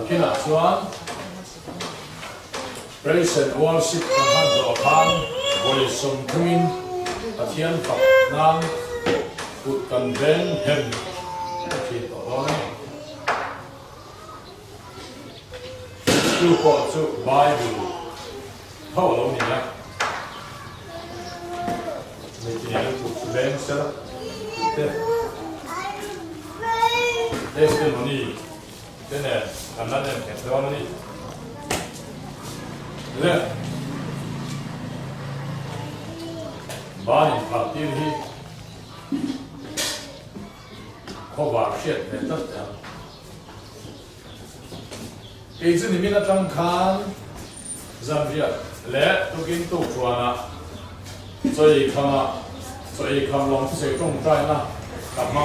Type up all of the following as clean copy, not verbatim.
khi nào xuân praise and worship kan han zo khan bồi sum thuin thiên phật nan cụt cần đến hình thì đó đấy chú có chú Bible thâu lâu nhỉ mình chỉ nhớ cụt lên sẽ là thế cái này thế này làm ra này cái đó này đấy ba年跑进去，可把线给得了。杯子里面的张看，怎么样？来，都给你倒出来了。所以看龙水中在那，干嘛？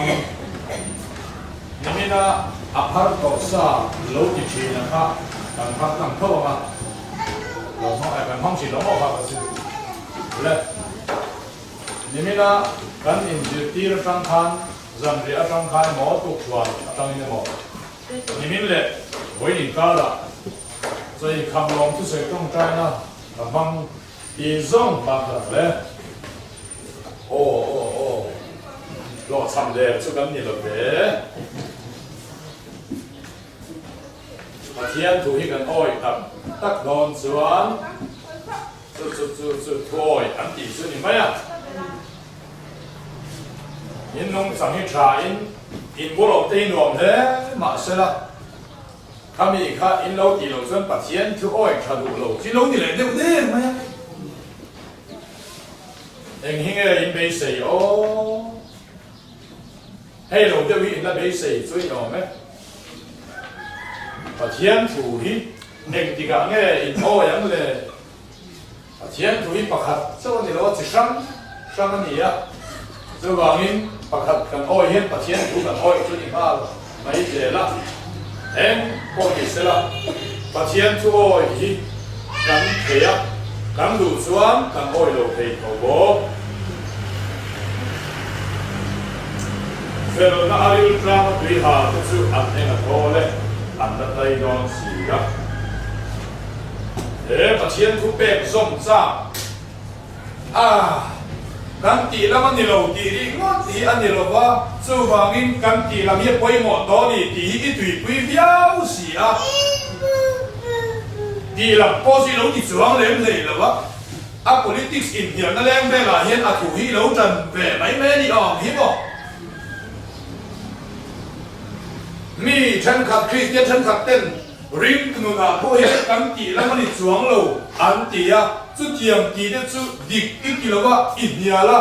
里面的阿帕多萨楼底去呢？他干透嘛？龙方哎，方是龙毛发的是，来。里面呢，跟你就第二张看，咱们二张看毛都出来，张的毛，里面嘞为你高了，所以看龙这水中在呢，帮一种把它嘞，老长的就跟你了呗，天土一根爱得当吃完，就拖安底是你们呀。因农上一查因不老地农的马是了，他们一看因老地农村把钱就爱查路路，因老地来对不对嘛呀？人兴个因没谁哦，嘿老的为那没谁最牛咩？把钱土去，人地个个因好样嘞，把钱土去把卡，这个你老子伤个你呀，这个因。把它跟爱hen把钱土跟爱做你妈了，没得了，不好意思了，把钱土爱去，跟赔啊，跟路转跟爱路赔头不？所以那阿里拉嘛对下就是按那个多嘞，按得对当时啊，把钱土白送上啊。กันตีแล้วมันนี่เราตีนี่งอตีอันนี้เราว่าสู้ฟังอินกันตีเราเนี่ยไปหมดตอนนี้ตีอีตุยปุยเบี้ยวสิอ่ะตีเราพอสิเราติดสวงเล่มเลยหรอวะอ่ะ politics อินเดียนั่นแหละแม่ละเห็นอ่ะถูกที่เราจันแม่ไม่แม่นี่อ่ะเห็นบ่มีฉันขัดคริสเตียนฉันขัดเต้นริมถนนอ่ะพอเห็นกันตีแล้วมันนี่สวงเราอันตีอ่ะจุดเทียมตีเนี่ยจุดดิกอีกทีละว่าอินเดียละ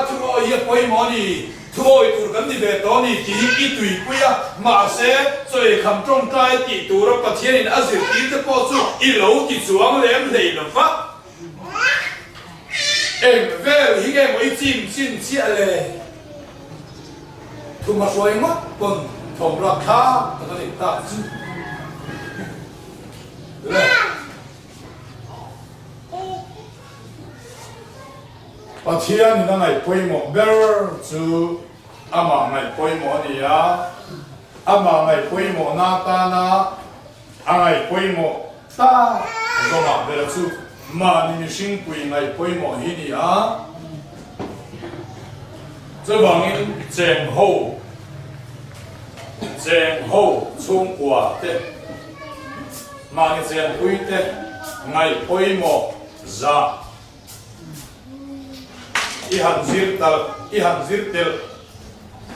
ทุกคนยังไปมอนี่ทุกคนตัวกันนี่แบบตอนนี้ตีอีตุยปุยอะมาเสียช่วยคำจงใจตีตัวเราประเทศนี้อาศัยตีจะพอสู้อีโลติดสวงเลี้ยงเลยหรอฟะเวลที่แกไม่จิ้มชิ้นเสียเลยทุกมาช่วยมั้งคนทอมราคาตอนนี้ตัดชิ้น把钱你那来规模，别儿就阿妈来规模你呀，阿妈来规模那大那，阿来规模大，你说嘛，别了就嘛你辛苦来规模你呀，这帮人正好冲过的，嘛你正规的来规模ra ihan zirtel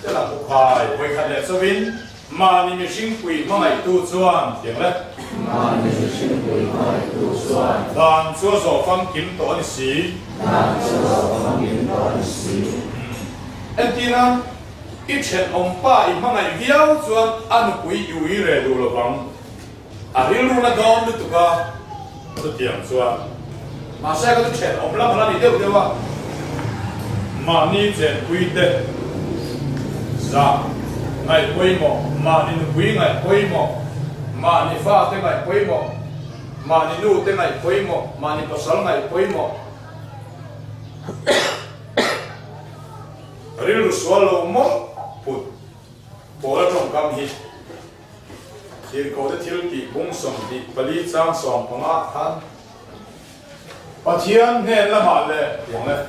tức là một bài với khả lệ số vinh mà mình sinh quỷ mà ngày tu chuan tiếng lệ đàn chúa sổ phong kiếm tổ ni sĩ em tin à ít chuyện ông ba ít mà ngày hiếu chuan ăn quỷ yêu ý rẻ đủ là vắng à riêng luôn là đón được tụi ca tôi tiếng chuan mà sẽ có chuyện ông lắm là đi đâu đâu à mà ni chuyện quy tệ ra ngày quy mộ mà ni quy ngày quy mộ mà ni pha tới ngày quy mộ mà ni nu tới ngày quy mộ mà ni pasal ngày quy mộ riêng swallow mốt phụt bỏ trong cam hi thì có thể thiếu thì bung sòng thì bali trang sòng phong á than bà thiên nên là mà lệ tiếng lệ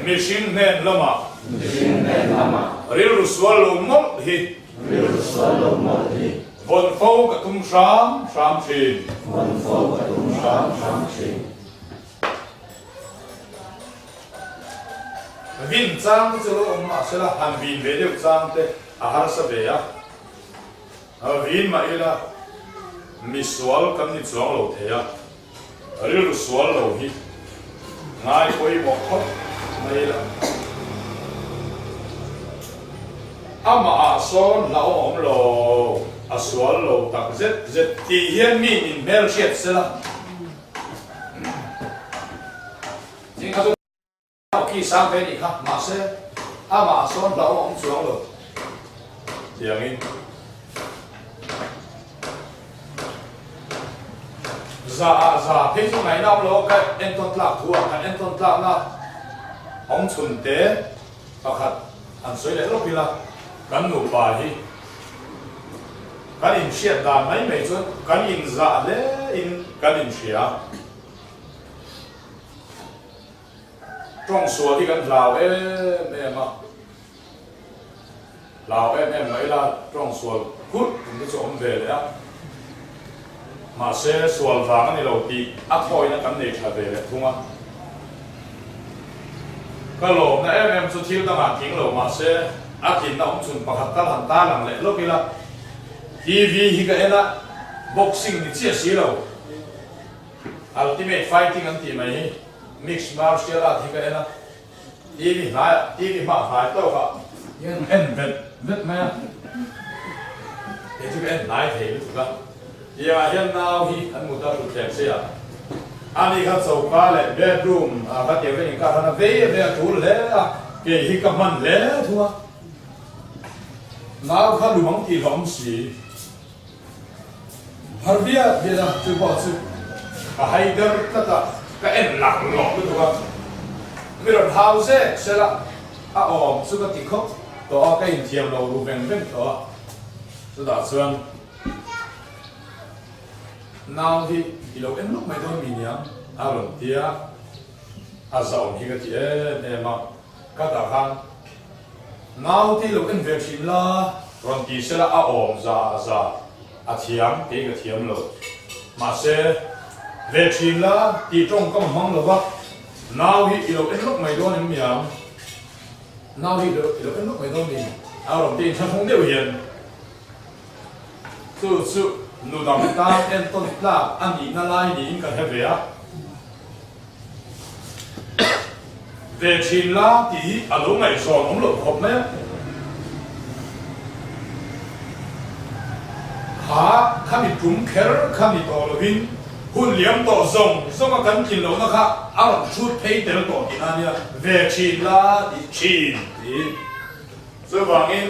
machine nên là mà real swallow mất hi vốn phô cả tung sam chín vin trang cho lo mà sẽ là hàng vin về được trang thế har sa về à vin mà là misual cầm đi chuang lâu thế à real swallow hi ngay coi một khóc này là ama son lao om lo aswal lo tak zet ti hian min in mel shet sela jing ka so ki sang ve ni kha ma se ama son lao om chuang lo tiang in za phe chu ngai nam lo ka enton tlak thua ka enton tlak na ong chun te pakhat an soi le lo pila kan nu pa hi kan in shiat dan mai mai chu kan in za le in kan in shia trong suo thì kan lao em mà lao em mai là trong suo cút cũng cái chỗ về đấy á mà sẽ suo vàng này đầu ti ắt thôi nó kan để trả về đấy đúng không cái lỗ này em số thiếu ta mà tiếng lỗ mà sẽ akin na chun pakhatal han ta lang le lo pila TV hi ka ena boxing ni chia si lo ultimate fighting an ti mai mixed martial art hi ka ena TV ma hai to ka yen en vet ma e chu en nai the lu ka ya hian now hi an mu ta lu tlem se ya ani kha chau ka le bedroom ka te ve ni ka na ve tu le ke hi ka man le thua nào khá đủ mong thì lắm xí har bia bia là từ bỏ sự hay đỡ cái em lạc lọt được không bây giờ thao sẽ là sự cái tình khóc đó cái hình thiềm đầu đủ vẹn vẹn đó sự đã xuân nào thì lâu em lúc mày thôi mình nhá lần tia giàu thì cái gì em mà các đạo hàng nào thì lúc anh việc xin là còn tí sẽ là ổn za thiam cái thiam rồi mà sẽ việc xin là tí trong cái mong là vậy nào thì lúc anh lúc mày đó em nhầm nào thì lúc anh lúc mày đó mình lòng tin không điều hiện sự nụ đầm ta em tôn là anh đi na lai đi cả hết vậy về xin là thì lúc này sòn ông lột hộp mấy há khami trúng khéo khami to lo vin hun liam to zong kan kin lo na kha ang shoot pay tel to ki ania về xin là đi xin thì so wangin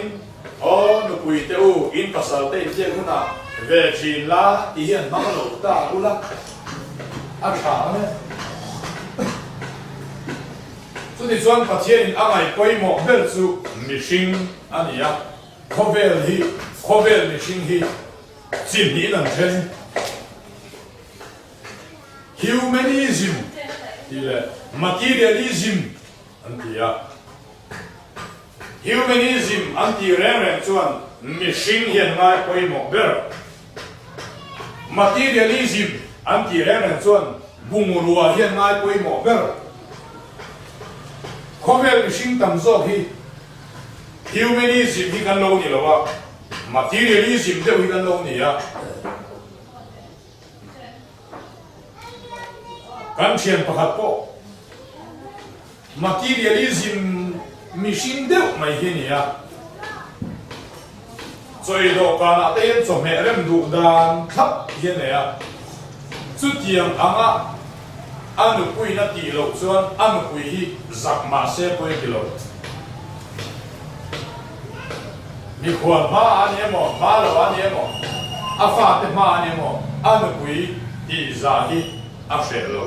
no pui te u in pasal te je huna về xin là thì hian mang lo ta ula tha ne so ni chuan pathian ang ai poi mo bel chu mishing ania khovel mishing hi chin ni lang chen humanism ile materialism antia humanism anti rem chuan mishing hian ngai poi mo ber materialism anti rem chuan bungurua hian ngai poi mo ber khovel mishing tam zo hi humanism hi kan lo ni lo materialism de hi kan lo ni ya kan thian pakhat po materialism machine de mai hi ni ya choi do kana te cho me rem du dan thap hi ne ya chu tiang anga anu pui na ti lo chuan anu pui hi zak ma se poi kilo mi khuan ma ani mo ma lo ani mo afa te ma ani mo anu pui ti za hi a she lo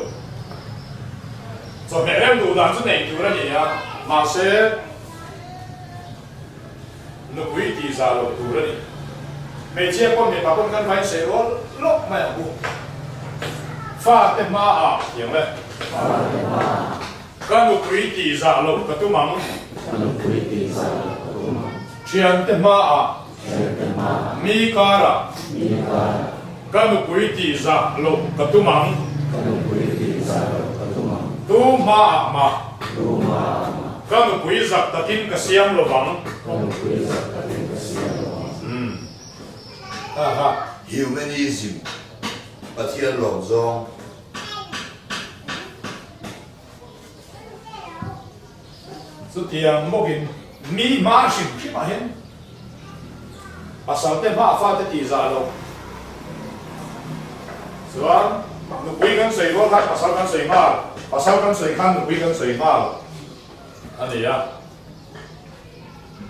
so me rem du dan chu nei tu ra ni ya ma se nu pui ti za lo tu ra ni mấy chia con mấy bà con căn phải sẽ có lốc mày bu pha tem ma à hiểu đấy cái nụ quý tỷ giả lộc cái tu mắm chuyện tem ma à mi cara cái nụ quý tỷ giả lộc cái tu mắm tu ma mà cái nụ quý giặc ta tin cái xiêm lo vắng Humanism Pathian Long Zong số tiền một nghìn mi ma xin khi mà hiện asal tem ma pha te ti za lo suan nu quý kan sei lo kan asal kan sei ma asal kan sei kan nu quý kan sei ma ani ya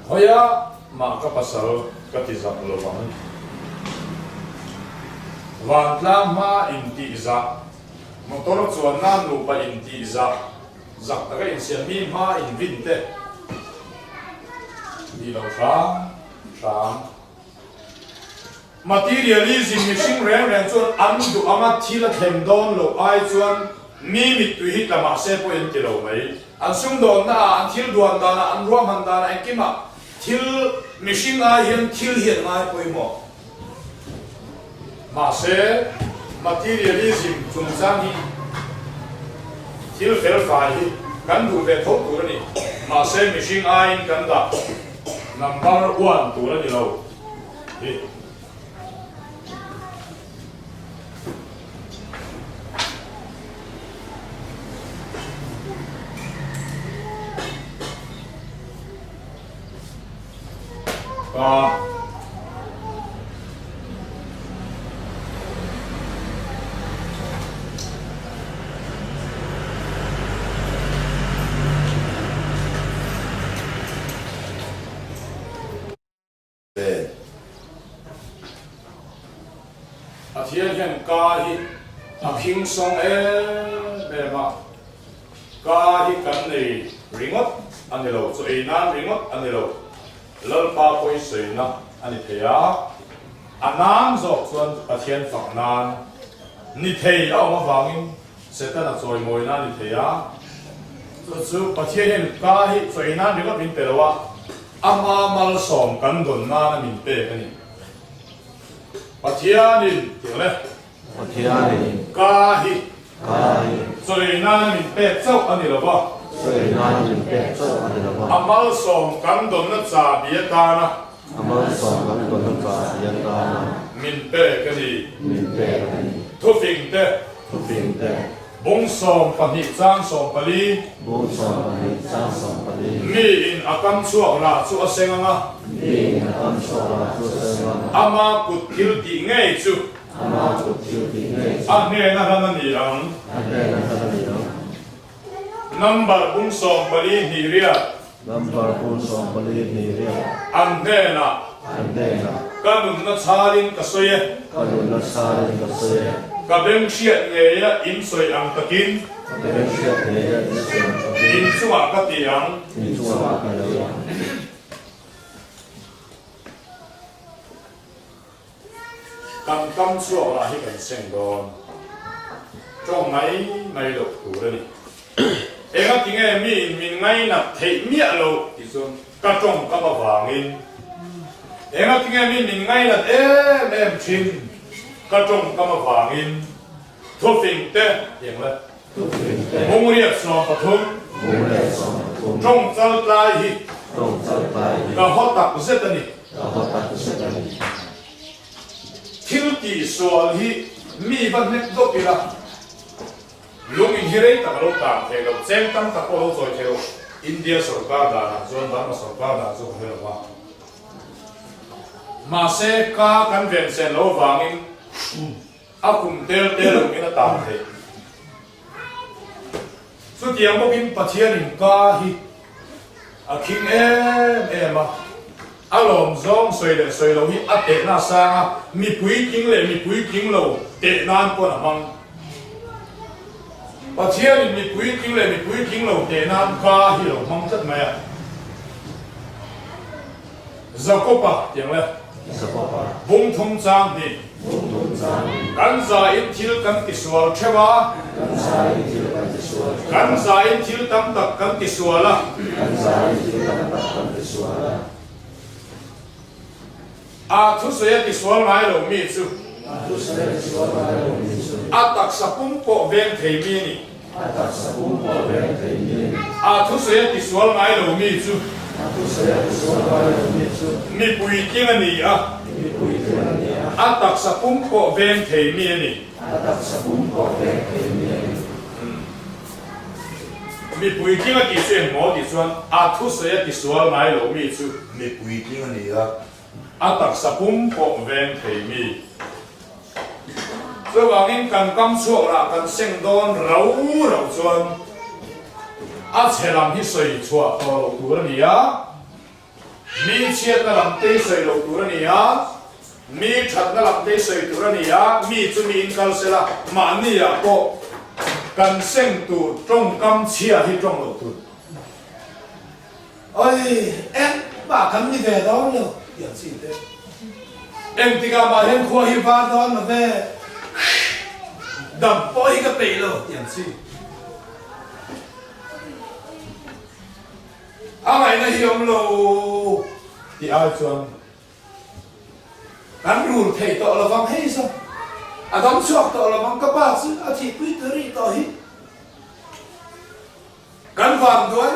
hoya ma ka pasal ka ti za lo wang wan tla ma in ti za motor chuan na nu pa in ti za giặc ta cái insian mi ma in vin te đi đâu sáng materialism mi sinh rèn rèn chuan ăn du ama thila them don lo ai chuan mi mit tu hit lama se po in ti lo mai an sung don na an thil duan da na an ruam han da na en kima thil mi sinh a hian thil hian ngai poi mo ma se materialism chung sang hi thil fel fai hi kan du ve thok tu ni ma se machine ain kan da number 1 tu ni lo hi thiên hiện ca hi kinh song bề mặt ca hi kan này ringot anh lo so nan ringot anh lo lal pa poi sei na anh thea anam zo chuan thiên phật nan ni thei au ma wangin seta na choi moi na ni thea chu thiên hiện ca hi so nan ringot min pelawa ama mal som kan don na min pe kani Pathianin tiếng Pathianin Kahi Rồi na mình bẹp châu anh đi đâu Rồi na mình bẹp châu anh đi đâu Amal som kan don na cha bia ta na Amal som kan don na cha bia ta na Mình bẹp cái gì Thu phình te Bông som pan hít sang som pali Mi in akam chuak la chu aseng anga ama kut thil ti ngei chu a ne na han ni ang number bung som pali ni ria an ne na kanun na charin ka soye ka beng chiat nge ya in soi ang takin in chuwa ka ti ang cầm cầm chuộc là hi cảnh sinh đòn trong máy máy độc thủ đây em á tiếng em mình ngay là thấy miệng lâu thì xong các trong các bà vàng in em á tiếng em mình ngay là em chín các trong các bà vàng in thu phình tê tiếng là mông riết sò phật hông trong chân lai hi cả hót tạc rất là thiếu tỷ số hi mi ban hết đốt đi là lúc mình hi đấy ta lúc ta thế lúc xem tăng ta có rồi thế lúc India sở ca đã rồi ban mà sở ca đã rồi thế là mà sẽ ca căn viện sẽ lâu vàng in cùng tel lúc cái nó tạm thế số tiền một in Pathianin ca hi kinh em mà alom zong soi lo hi ate na sa mi pui king lo te nan ko na mang Pathianin mi pui king lo te nan ka hi lo mang chat mai Zakopa tiếng le Zakopa bung thong chang ni kan za in thil kan ti sual thewa kan za in thil tam tak kan ti suala a thu se ti sual mai lo mi chu a tak sapum ko veng thei mi ni a thu se ti sual mai lo mi chu mi pui king ani a a tak sapum ko veng thei mi ni mi pui king a ti se mo ti chuan a thu se ti sual mai lo mi chu mi pui king ani a a tak sapum ko veng thei mi so wangin kan kam chuak la kan seng don rau chuan a chelam hi soi chua to lo tur ni a mi chiat na lam te soi lo tur ni a mi that na lam te soi tur ni a mi chu mi in kal sela ma ni a ko kan seng tu trong kam chia hi trong lo tu ôi em bà cắm đi về đó rồi điểm gì thế em thì cả mà em khoa hi ba đó mà về đầm bôi cái bể rồi điểm gì à mày nó hiểm lô thì ai chuan cắn rùn thầy tọ là vắng hay sao à đóng chuộc tọ là vắng các bà chứ à thì quý tới đi tọ hít cắn vàng thôi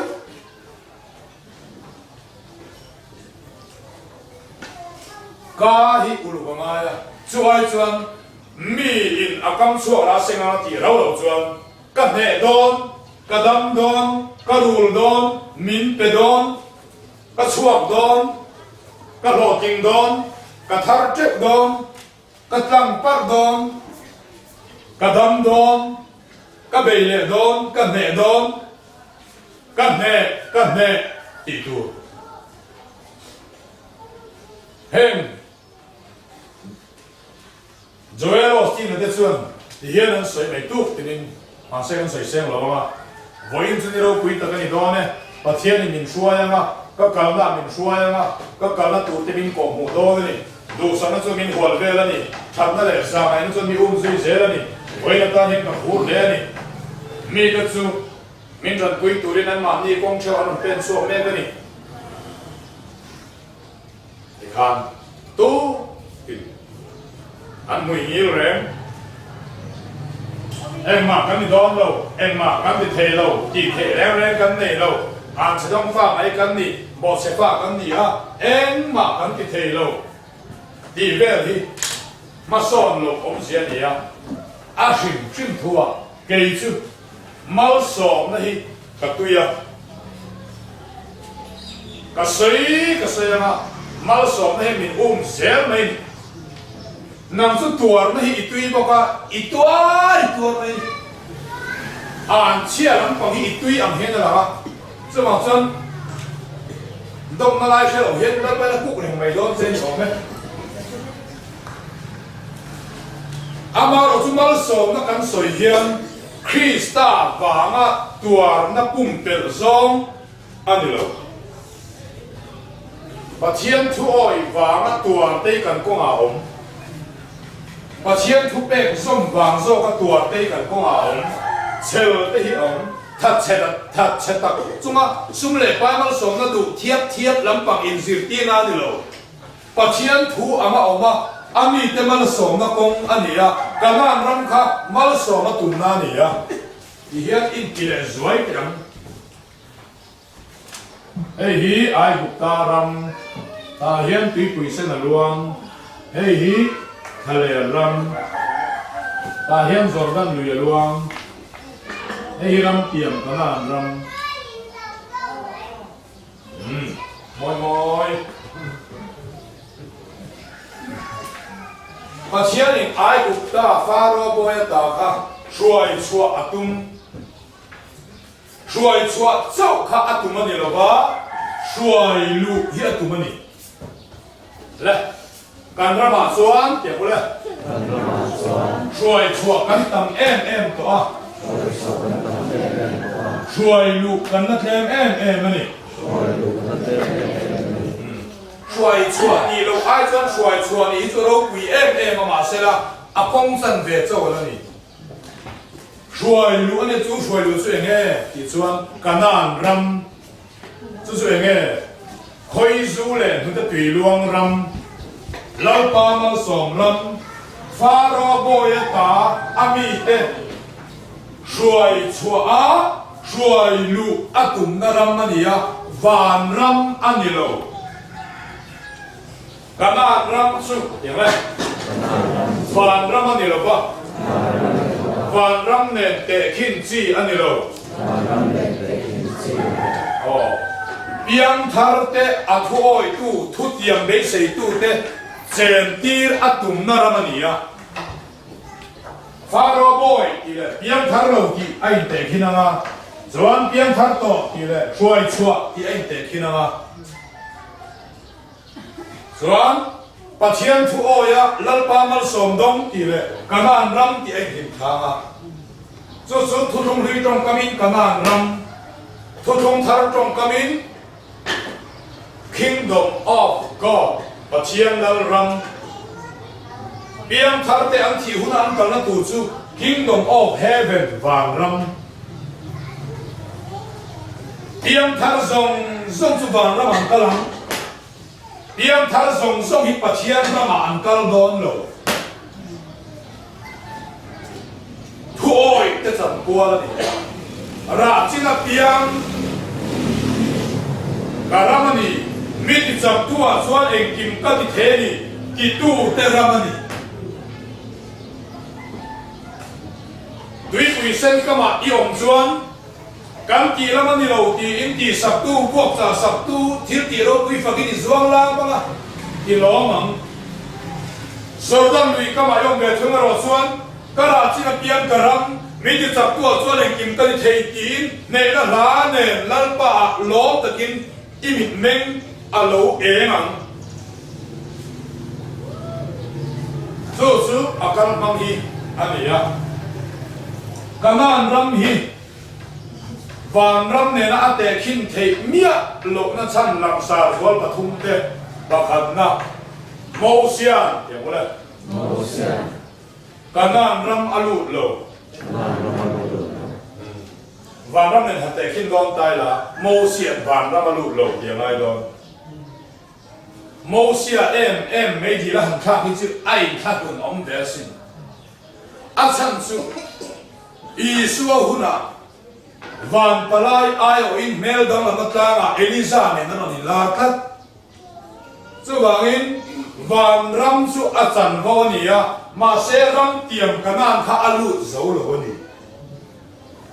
ka hi ulu banga ya chuai chuan mi in akam chuak la senga ti ro lo chuan ka ne don ka dam don ka rul don min pe don ka chuak don ka loting don ka thar trek don ka tlang par don ka dam don ka beile don ka ne don ka ne ti tu heng Joel Austin là chuan hiền anh soi mấy tu thì mình mà xem soi xem lo mà với những chuyện đó quý tất cả những đó này và thiên thì mình xua nhá mà các cái là mình xua nhá mà các cái là tu thì mình có một đó này đủ sáng nó cho mình hoàn về là này thật là để sao này nó cho mình duy dễ là này với là ta những cái hút đấy này mình cái chú mình cần quý tu đi nên mà đi công cho anh bên số mấy cái này thì khan tu anh mùi nhiều rồi em mà cái gì đó đâu em mà cái gì thế đâu chỉ thế leo lên cái này đâu anh sẽ không phá mấy cái gì bỏ sẽ phá cái gì á em mà cái gì thế đâu đi về đi mà son đâu ông sẽ gì á à xin thua cái chứ mal son này cái tuổi á cái sấy mà mal son này mình sẽ mình nằm xuống tuột nó hi tui bọc à tuột này anh chia lắm còn hi tui ăn hết rồi là chứ mà chân đông nó lại sẽ ở hết nó bây giờ cục này mày đó trên chỗ đấy à mà rồi chúng nó sầu nó cắn sồi hiền Krista vàng á tuột nó bung bể rong anh được và thiên thu oi vàng á tuột đây cần có ngào ống và chiến thu bè sông vàng do các tua tây cần công ảo chờ tây hi ảo thật chết tắc chúng ta sum lệ bài mà sông nó đủ thiếp lắm bằng in dịp tiên na đi lâu và chiến thu ama oma ami te mà sông nó công anh nhỉ cả ngàn rong khác mà sông nó tụm na nhỉ thì hiện in kile zuai cái răng hey hi ai bục ta ram ta hiện tùy quỷ sen là luang hey hi thale ram ta hiam Jordan lui luang ei ram tiam kana ram moi mà chiang in ai uk ta faro boy ta kha chuai chua atum chuai chua chau kha atum ani lo ba chuai lu hi atum ani le kan rama chuan tiang ko le chuai chua kan tam em to a chuai lu kan na thlem em ani xoay chua ni lo ai chọn xoay chua ni cho đâu quỷ em mà sẽ là à phong sân về châu là ni xoay lúa này chú xoay lúa chuyện nghe thì chọn canan ram chú chuyện nghe khơi du lên chúng ta tùy luang ram lau pa mal som ram pha ro boy ta ami te xoay chua á xoay lúa à tụng na ram này à van ram anilo kana ram su yang lai van ram anilo ba van ram ne te khin chi anilo oh biang thar te athoi tu thu tiang dei sei tu te chen tir atum na ram ania faro boy ile biang thar lo ki ai te khinanga Zoan biang thar to ti le chuai chua ti ai te khinanga Zoan pathian thu oya lalpa mal som dong ti le kaman ram ti ai him thanga chu thu thong ri tong kamin kaman ram thu thong thar tong kamin Kingdom of God pathian lal ram biang thar te ang thi hun an kal na tu chu Kingdom of Heaven vang ram biang thar zong chu van ram an kalang biang thar zong hi pathian ram an kal don lo thu oi te chan kwa la ni ra china biang karamani mit chap tua chuan eng kim ka ti the ni ki tu te ramani tui sen kama iom chuan kan ti lama ni lo ti in ti sap tu buak cha sap tu thil ti ro tui fakini zuang la banga ti lo mang so dan lui kama yong be thunga ro chuan kara chi na pian karam mi ti chap tu chuan eng kim ka ti thei tin ne na la ne lalpa lo takin imit meng alo engang su akan mang hi ania kaman ram hi van ram ne na ate khin thei mia lo na chan lam sa wal pathum te bakhat na mosian ye wala mosian kaman ram alu lo van ram ne ate khin don tai la mosian van ram alu lo ye ngai don mosia em me di la han kha hi chu ai kha kun om ve sin a chan chu Isua huna van palai ayo in mel dang la matanga Elisa ne na ni la khat chu wangin van ram chu achan ho ni ya ma se ram tiam kanan kha alu zo lo ni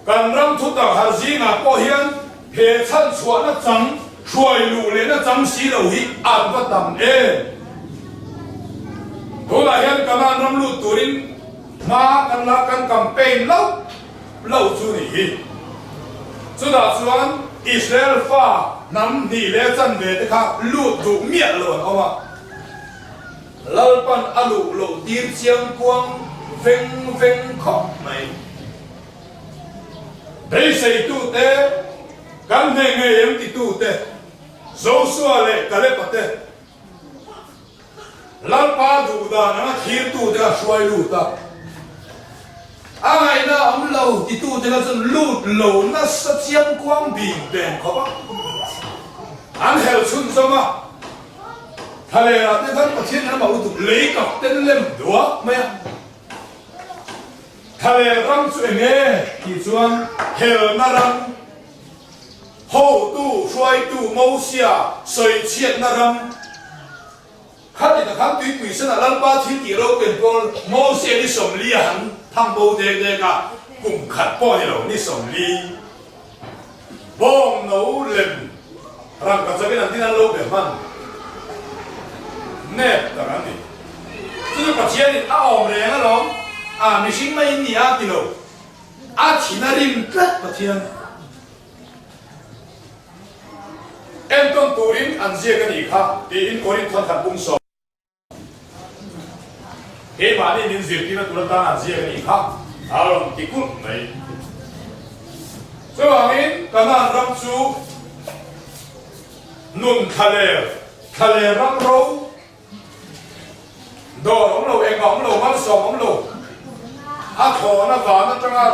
kan ram thu ta har ji na po hian phe chan chua na chang chuai lu le na chang si lo hi an va tam e to la hian kanan ram lu turin ma kan la kan campaign lâu chu ni chu da chuan Israel fa nam ni le chan ve te kha lu du miat lon oma lalpan alu lo tir chiang kuang veng khop mai dei sei tu te kan ne nge yem ti tu te zo sua le kale pate lalpa du da na khir tu te suai lu ta ai na om lâu thì tu thì là dân lụt lẩu nó sắp chiang quang bình bền khó bác anh heo xuân sao mà thầy là cái thân mà thiên nó bảo tụ lấy cọc tên lên đũa mày thầy răng chuyện nghe thì chuan heo na răng hậu tu xoay tu mâu xia sợi chiết na răng khát thì là khát tùy quỷ sinh là lăn ba thiên kỷ đâu quyền con mâu xia đi sầm lia hắn thằng bố đề cả cùng khát bỏ đi đâu đi sầm ly bom nấu lên rằng cả cho cái này là lâu để man nè đó là gì chứ có chuyện thì ảo này nó lắm à mình sinh mấy nhỉ à thì đâu à chỉ là rim rất có chuyện em con turin ăn gì cái gì khác thì in có in thằng bung sọ thế mà đi đến dịp thì nó tụi ta ăn gì cái gì khác alors thì cũng này cho bạn in cái nào rong chú nun thale ทะเลรังโรดอของเราเองของเรามันสองของเราอาขอนะก่อนนะจังอ่ะ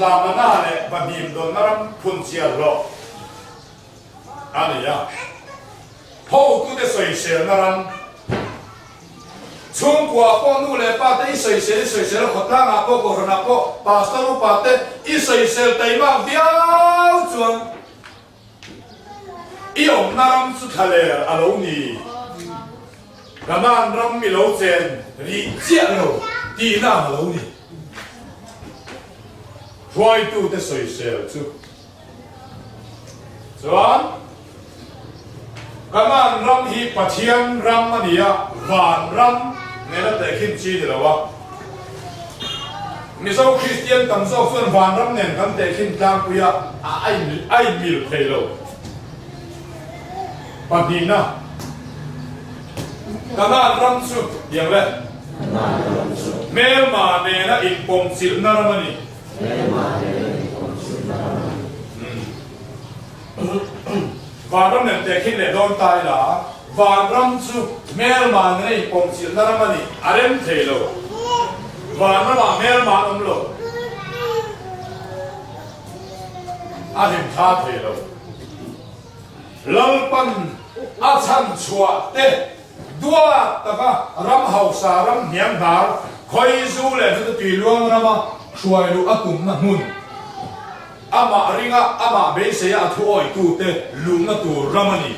ลามาหน้าเนี่ยบัดนี้โดนน้ำพุ่นเชียร์รออันนี้อ่ะพ่อตัวเด็กใส่เสียนะรันช่วงกว่าพ่อนู่นเลยป้าเต้ใส่เสียแล้วขดล่างอ่ะพ่อก็หันอ่ะพ่อป้าสรุปป้าเต้อีใส่เสียแต่มาเดียวจวนอีอมน้ำสุดทะเลอารมณ์นี้กำลังรำมีโลเซนรีเจียโลดีน่าโลนี่รอยตัวเด็กใส่เสียจุส่วนกำลังรำฮีปัจเจียนรำมันเนี่ยหวานรำในระดับขึ้นชีเดียววะมิสาวคริสเตียนตั้งส่วนหวานรำเนี่ยกันแต่ขึ้นกลางปุยะไอมิลเพโลปัจจุบันกำลังรำสุดอย่างไรเมลมาเนนะอินปงสิลนารมันนี่วานรำเนี่ยแต่ขึ้นเลยโดนตายละวานรำสุดเมลมาเนนะอินปงสิลนารมันนี่อะไรมเทโลวานรำมาเมลมาอุมโลอะไรมท่าเทโลลลปันอาชันชัวเตดัวตะกะรำหาวสารำเนียงดาร์คอยซูเลตุตีลวงรำมาช่วยลูอากุมนะมุนอามาริงะอามาเบสยาทุอยตูเตลุงนะตูรำมันนี่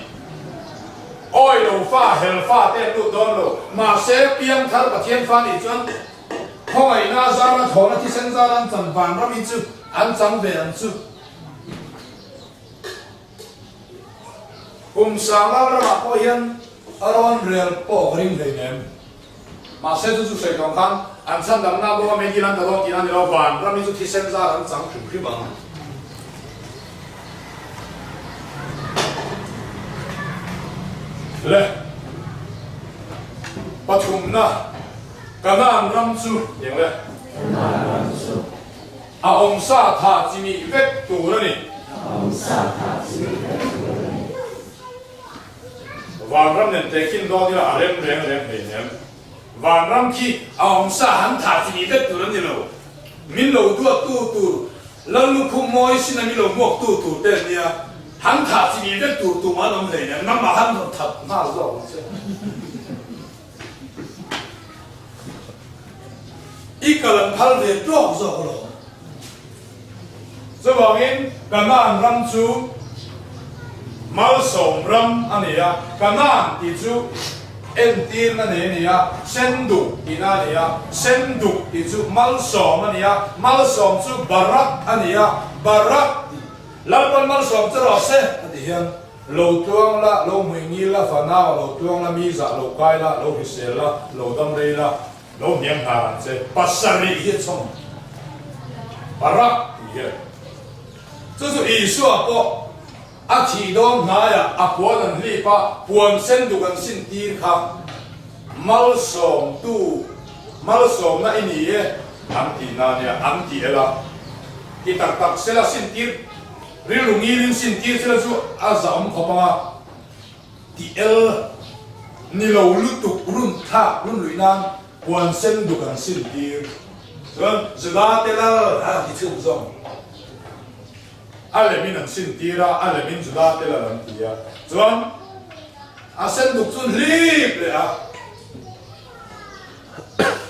โอ้ยโลฟ้าเฮลฟ้าเตลุดอนโลมาเซเปียงทาร์ปะเทียนฟ้านี่จวนห้อยนาซาระทอนะที่เซนซารันจันฟานรำมิจุอันจังเบอันจุสามารถรับพอยันอารมณ์เรียลปอริงเลยเนี่ยมาเสด็จสุดเสกของขันอันสันดำน้าบัวไม่กินอันตลอดกินอันเดียวกันเรามีจุดที่เส้นซาอันสังขึ้นขึ้นบ้างเลยปฐุมนะกำลังรำสู้อย่างไรอาองศาธาจิมีเวกตัวนี่วานรำเนี่ยแต่กินดอกที่ละเร็มเนี่ยวานรำขี้เอาองศาหันถาที่มีเด็ดตัวนี่เรามิโลตัวตู้แล้วลูกคุ้มมอยสินะมิโลหมวกตู้เด็ดเนี่ยหันถาที่มีเด็ดตู้มาลงเลยเนี่ยน้ำมาหันถัดหน้าเราอีกกำลังพัลเดตรอกซะก็แล้วจะบอกงี้กันนั่นรำชูมาสมรำอันนี้กันนั่นที่จูเอ็นตีนอันนี้เส้นดุอีนั่นนี่เส้นดุที่จูมาสมอันนี้มาสมจูบารักอันนี้บารักแล้วมันมาสมจะรอเซ่อันนี้โลตัวงละโลมืองี้ละฝันเอาโลตัวงละมีจะโลกายละโลพิเศษละโลดำเรละโลเมียงหางเซ่ปัสสริเฮชงบารักเฮ这是艺术啊！啊，启动那呀，啊，波人力把本身就跟心底卡，mal som tu， mal som那一年，安迪那呢，安迪啦，伊达达是啦心底，你容易你心底是啦就啊，咱们可把第二，你老路读论他论瑞南，本身就跟心底，是吧？对了，啊，你听不懂。อะไรมีหนังสินตีระอะไรมีจุดาเตละนันตีอะส่วนอาเซนดุกซุนรีบเลยอะ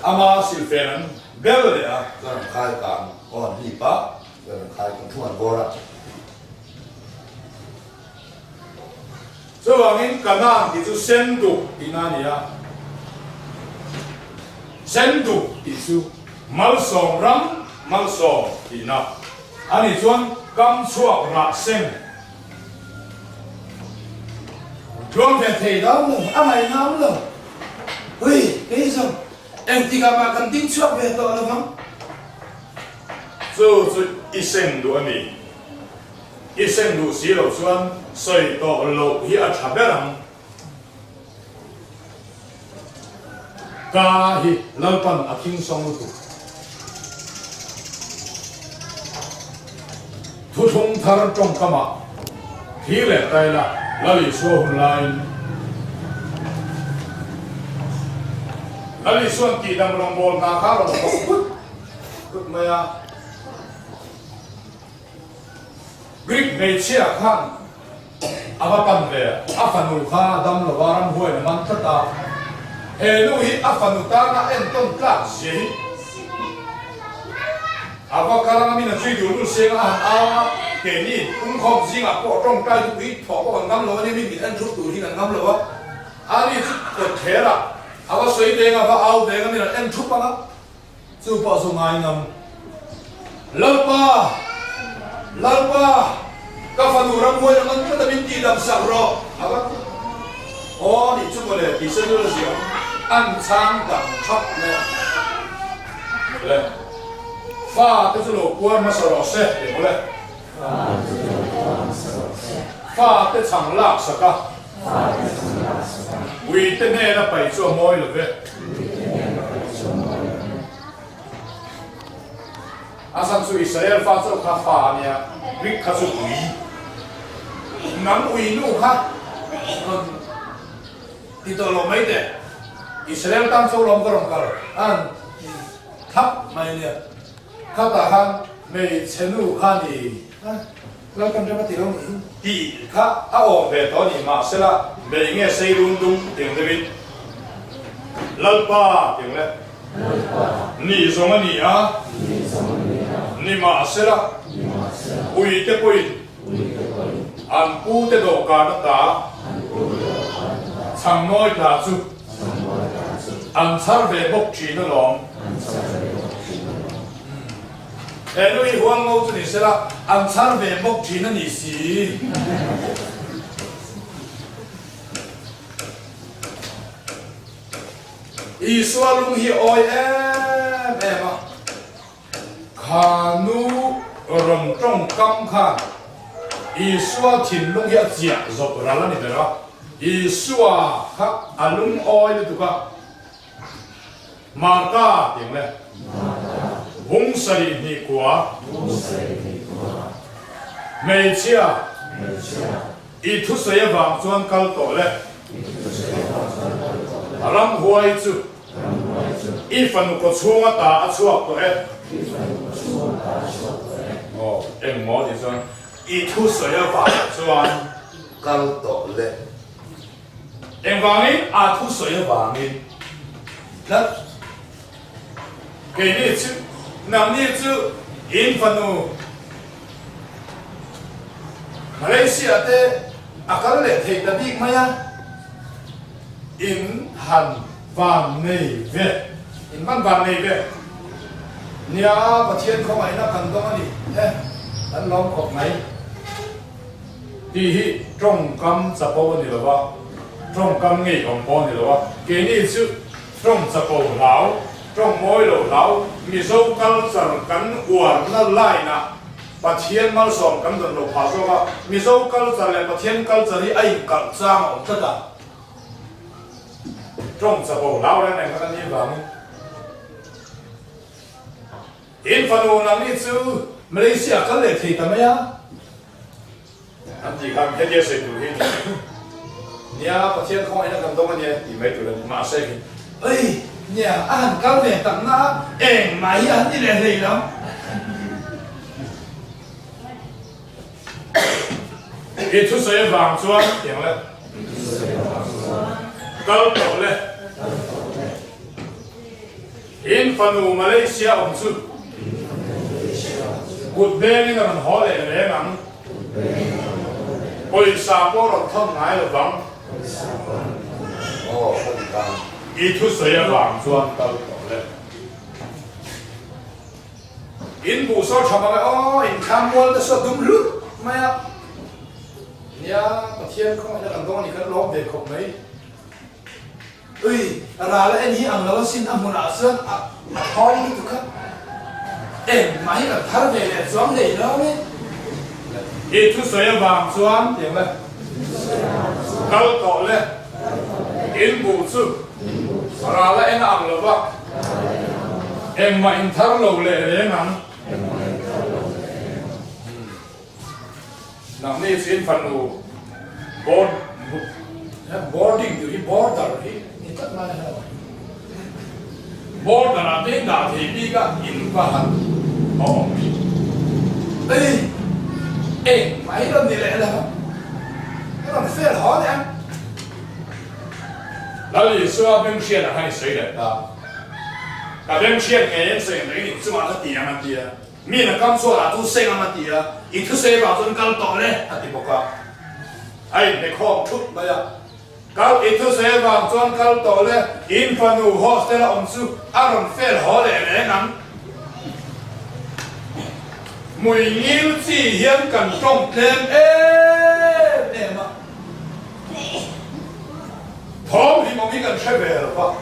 อามาสิลเฟนันเบลเลยอะ ก็ขายกันก่อนรีบปะก็ขายกันทุกวันก็ละ ส่วนนี้กันนั่นที่จุเซนดุกที่นั่นเนี่ยเซนดุกที่จุมัลสองรัมมัลสองที่นั่นอันนี้ส่วนกำชัวรักเส้นรวมเป็นเทดาวมุอะไรน้ำเลยเฮ้ยเฮ้ยจังเอ็งที่กำมากันดิ้งชัวเป็นตัวอะไรมั้งสุดอีเส้นดูอันนี้อีเส้นดูสีเหลืองส่วนใส่ตัวโลหิอาชาเบรังกาฮิลัลปันอาคิงสองลูกทุกทงทาร์จงกมาที่เล็กใจละลลิชัวหุ่นไลน์ อันนี้ส่วนที่ดำรงบอลนาข้าวเราก็กุดมา กรีกเมเชียขันอาฟันเวอาฟันุข้าดำละวารัมหวยมันตตาเฮลูฮิอาฟันุตานาเอ็นต้นกลางเสียอาฟักาลังมีนักช่วยดูลูเสียงอาอาเกนี่อุ้งขอบจิงอาปอตรงใกล้ทุกทีถอดก็งั้มเลยนี่ไม่มีอันชุดดูที่งั้มเลยวะอันนี้กดเทระอาว่าสวยเด้งอาว่าเอาเด้งมีอันชุดปะนะสู้ปะสู้งานงั้มlalpa kafanu ramoi naman kada binti dam sakro apa oh ni cuma le di sana le sih an chang dam chop le fa tu lo kuar masaro se le fa te chang lak saka wi te ne na pai cho moi le ve asan su Israel fa cho kha fa nia rik kha su ui nam ui nu kha ti to lo mai de Israel tam so lom karong kar an thap mai nia kha ta han mei chenu kha ni lo kam ja ti lo ni ti kha a o ve to ni ma se la mei nge sei lun dung tiang de bit lalpa tiang le ni song ani a ni ma sera ui te pui an pu te do ka na ta chang noi ta chu an char ve bok chi na lom e lui huang ngô chu ni sera an char ve bok chi na ni si i swalung hi oi em à khanu rong trong cam khan i swa thin lung ya chia zop rala ni bera i swa kha alung oi le tu ka ma ka ting le vung sari ni kwa mei chia i thu se ya wang chuan kal to le ram huai chu i fanu ko chunga ta a chuak to e oh em mo di chuan i thu se ya wang chuan kal to le em wangin a thu se ya wangin la ke ni chu nam ni chu in fanu Malaysia te akal le thei ta dik maya in han van nei ve in man van nei ve nia pathian kho mai na kan dong ani he an long khop mai ti hi trong kam sa po ni lo wa trong kam ngi ong po ni lo wa ke ni chu trong sa po lao trong moi lo lao mi zo kal sar kan uar na lai na pathian mal som kan don lo pha so ga mi zo kal sar le pathian kal sar hi ai kal chang ong ta da trong sa po lao ra này các anh vào in phần nào ni chu Malaysia cái lệ thì tao mấy á anh chỉ làm cái gì sẽ đủ hết nhà có thiên không ai nó cầm đông anh nhỉ thì mấy tụi nó mà sẽ ơi nhà anh cao về tận na em máy anh đi lệ thì lắm ít chút sẽ vàng xuống tiếng lên cao tổ lên in phần Malaysia ông chú cột bê này là họ lệ lệ nắng ôi sa bó rồi thâm ngái là vắng oh ko di kan ít chút sẽ vàng xuống cao tổ lên in bù sao chồng mà oh in tham quan đã sợ đúng lúc mày à nhà có thiên không ai đã làm đông thì cái lốp về khổng mấy ơi ra là anh hi ang lo sin amun asan hoi ni tu kha em mai là thar về để xuống để đó đấy ít chút sợi vàng xuống tiếng lên cao tổ lên in bù sư ra là anh ang lo ba em mai thar lo lệ đấy ngắm nằm đây xin phần nụ boarding từ cái border ấy tất mà bố là tiếng đà thì đi cả in và hẳn họ đây ê máy lần gì lẽ là cái làm phê là họ đấy anh là lý xưa bên xe là hay谁的啊cả bên xe nghe em sẽ lấy những thứ mà nó tiền mà tiền mình là cam số là tu sinh mà tiền ít thứ xe vào trong căn tòa đấy à thì bốc à ai để không chút bây giờ kalau itu saya bantuan kalau tole infanu hostel om su aron fel hole ne nam mùi nghiêu chỉ hiến cần trong thêm ê mà thom thì mong đi cần sai về rồi không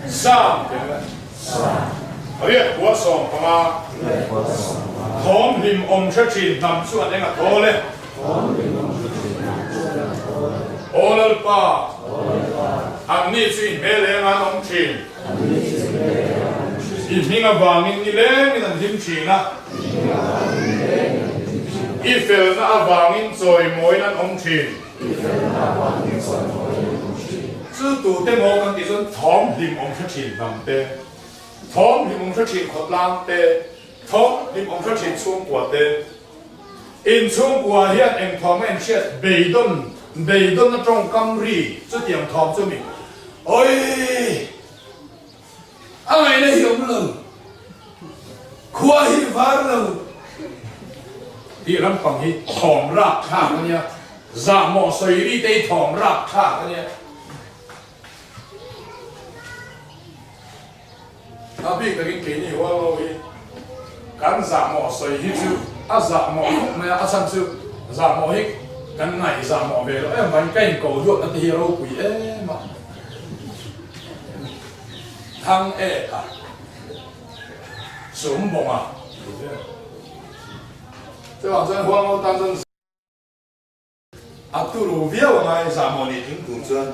sam thế này biết của sòng mà thom him om sẽ chín nằm xuống anh ngắt thole olal pa anh ni chuyện mẹ lên anh ông chín ít mình à vàng in lên mình làm thêm chín à ít phèo na vàng in rồi mồi anh ông chín chứ tụ tế mô căn tí dân thom him om sẽ chín nằm tê thom him om sẽ chín khót lang tê thom him om sẽ chín xuống quả tê in xuống quả hiện em thom em chết bề đôn nó trong cam ri chứ tiếng thom cho mình ôi ai đây hiểu lầm khoa hi phá lầm đi làm bằng hi thom rạc thả cái nhá giả mỏ sấy đi tây thom rạc thả cái nhá à biết cái gì này hoa rồi cắn giả mỏ sấy hi chứ à giả mỏ này à sang chứ giả mỏ hi cái này giả mỏ về rồi em bánh canh cầu ruộng nó thì hero quỷ ấy mà thằng ê à sớm bông à thế bảo dân hoang ngô tam dân à tu đồ viêu mà giả mỏ này tính tụi dân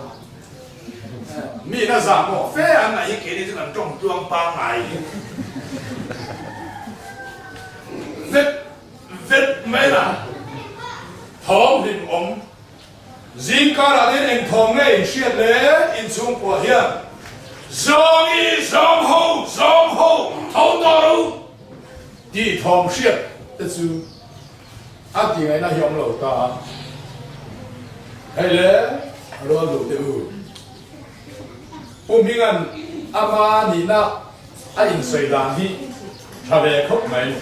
mi nó giả mỏ phê anh này cái này là trong chuông ba ngày vết mấy là thom hình ống riêng cả là đến anh thom này siết lẽ in xuống của hiền dòng y dòng hậu thâu to đâu đi thom siết thế chứ à tiếng ấy là hiểm lẩu ta hay lẽ rồi lẩu tiêu hôm nay anh ama nina anh xây đàn đi thà về khóc mày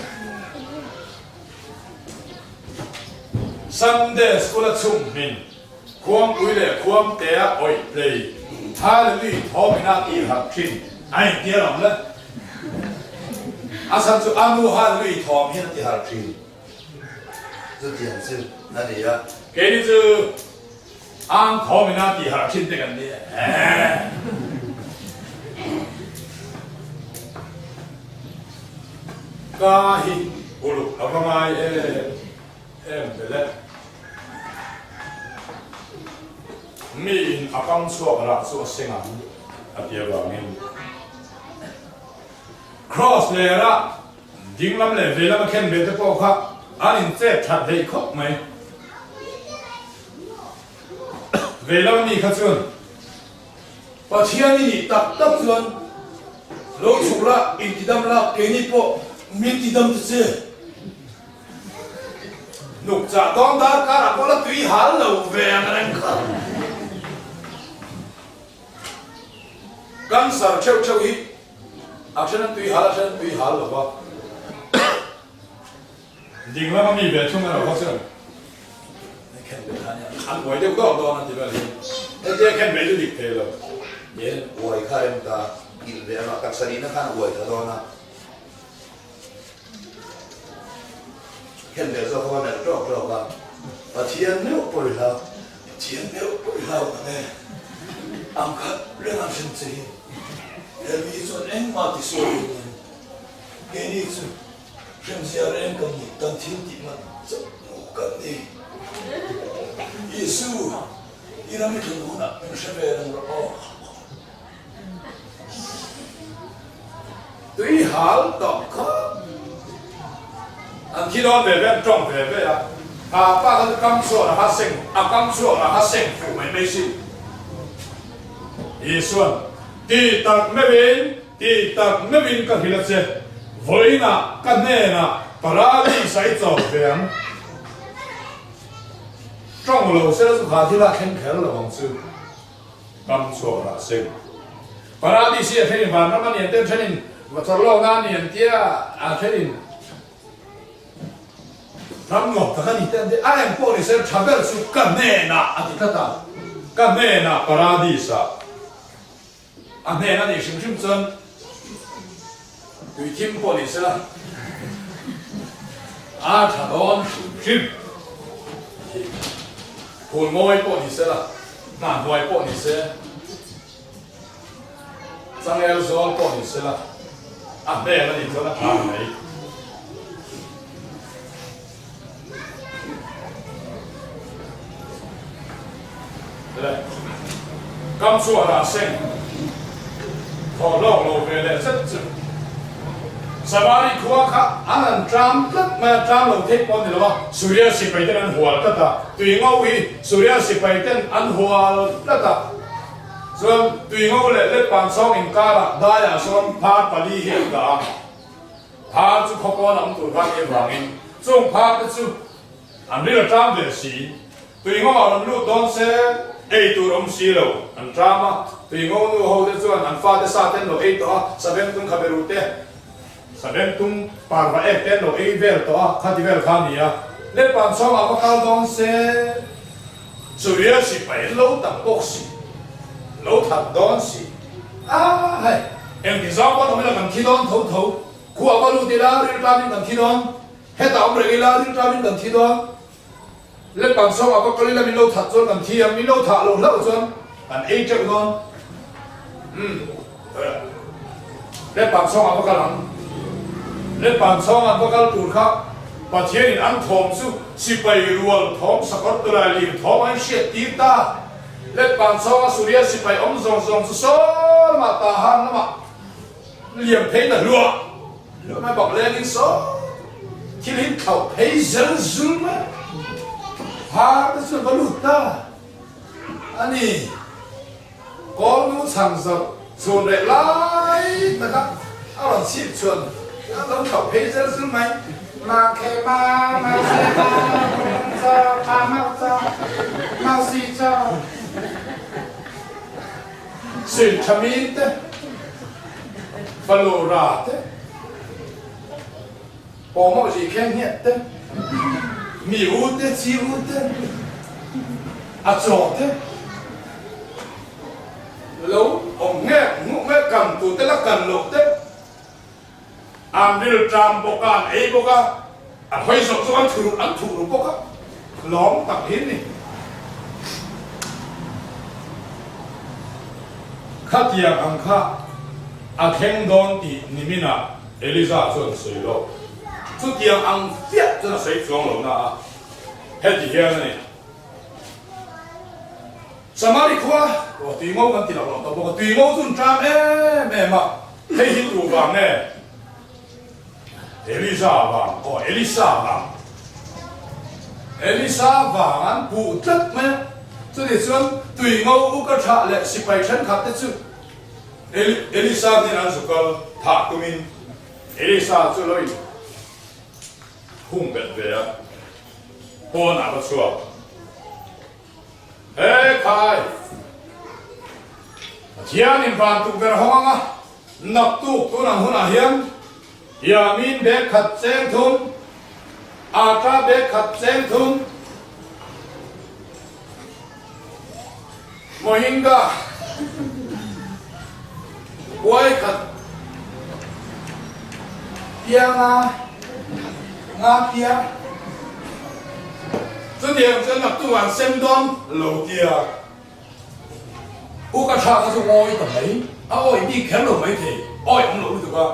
Sunday school chung mình quang quý lệ quang té oi play Hallelujah thom na ti học chín anh tiếc lắm đấy à sao chú anu Hallelujah thom na ti học chín这点是哪里呀？ cái này chứ anh thom na ti học chín thế cái này cái ulu apa mai em bela min akam so ra so senga atia bangin cross le ra dinglam le vela ken be te po kha anin che that dei khop mai vela ni kha chun pathian ni tak tak chuan lo chula in tidam la ke ni po min tidam te nục giả con ta cả là có là tùy hán lầu về anh không căn sở treo ít à cho nên tùy hán lầu quá đình là mami về chung là có chưa khen về hắn quay đều có đó là gì vậy thế chứ khen về就lịch thế rồi也我看他一连嘛，刚才你那看我的多呢。hiện bây giờ họ đang trộn trộn vào và thiên nếu bồi lao mà nghe am khát lên am sinh gì để vì cho anh mà thì số cái này chứ xem giờ anh cần gì cần thiên thì mà rất cần đi Giêsu đi ra mấy thứ đó mình sẽ về làm rồi tùy hal tọt khó anh khi đó về bên trong về à 爸他刚说了他幸刚说了他幸福没信。耶稣地特没病，地特没病个起来些，为那个那那把拉里塞走的。中午现在是话题啦，天开了王子，刚说了幸。把拉里些天饭，那么年代天我做老那年代啊天。咱们大家你等的，俺们过的是差不多是干那那啊，你看到干那那巴拉蒂萨，啊那那你是不是真？对天过的是啦，啊差不多是，本来过的是啦，南外过的是，张要说过的是啦，啊那那你说啦，啊没。刚说了生，好老老回来真正。สบายขวาข้าอันนั้นจำลักมาจำเราเทปอนนี่ละวะสุริยะสิไปเต้นอันหัวตัดตาตุยงเอาอีสุริยะสิไปเต้นอันหัวตัดตาส่วนตุยงเอาเลยเล็ดปังสองอินกาละได้อะส่วนพาปลีเฮียกาพาจุขบวนอันตัวพาเฮียวังอินส่วนพาก็จุอันนี้เราจำเดือดสีตุยงเอาเราลูกโดนเสตัวรมสีเราอันจำมาตุยงเอาดูเขาเดือดส่วนอันฟ้าเดือดซาเต้นเราตัวสเปนตุ้งขับไปรูเต้สเปนตุ้งปาร์วาเต้นเราเวลตัวข้าที่เวลขานี่อะเล็บปานสองอาปากาโดนเสสุริยะสิไปโลตังปกสีโลทัดโดนสีเฮ้ยเอ็งที่สองวันทำไมเรากันที่โดนถูขวบก็รู้ดีแล้วรีบตามกันที่โดนเฮ็ดตามเรื่องแล้วรีบตามกันที่โดนเล็บปานสองอาปากาลีแล้วมีโลทัดจนกันที่มีโลทัดโลแล้วจนกันเจ็บโดนเล็บปานสองอาปากาลังเล็บปานสองอาปากาตูดครับประเทศนี้อันทอมสู้สิไปรัวทอมสกัดตัวอะไรทอมอันเสียตีตาเล็บปานสองสุริยะสิไปอมซองสุดมาตาหันมาเลี้ยงเพลน่ะรัวแล้วไม่บอกเลยนี่สอที่ลิ้นเขาเพลเซนซูมะพาไปสุดบรรลุตาอันนี้ก็รู้ช่างสับส่วนเรื่องไรนะครับเอาหลังชีพชวนต้องเขาเพลเซนซูไหมมาเคมาเซมาเจ้ามาซีเจ้าสิชามิเตฟาโลราเตปอมอจีแค่เนี้ยเตมีอูเตชีอูเตอาจอเตแล้วองเงี้ยงูเงี้ยกันตัวเตละกันโลเตอันนี้เราจำบอกกันบอกกันอันหอยสองอันถูกบอกกันล้อมตักหินนี่ข้าเตียงอังคาอาเข่งโดนตีนิมินาเอลิซาจนสวยโลทุกเตียงอังเฟียจนสวยจงโลนะเฮ็ดที่เฮียนี่สมาริขวาว่าตีงูกันตีหลังตัวบอกตีงูจนจำแม่มาให้หินรูฟังเนี่ยเอลิซาวังเอลิซาวังอันปูจัดไหม这里说对我五个差了18ชั้นขับได้จุเอลิซาเนี่ยนั่นสุกถากตุมินเอลิซาจุเลยหุ่งเป็นเดียพอหนาก็ชัวเฮ้ยใครเทียนินฟันตุกเดรห้องอ่ะนักตุกตัวนั้นหุ่นอาเฮียนยามินเบกขัดเซงทุนอาตราเบกขัดเซงทุนMohinga Boy kat Pia nga pia Cho điểm cho ngập tu hoàn xem đoan Lầu kia Ú cả cha cho ngồi tầm ấy Ôi đi kém lầu mấy thì Ôi ông lầu được ba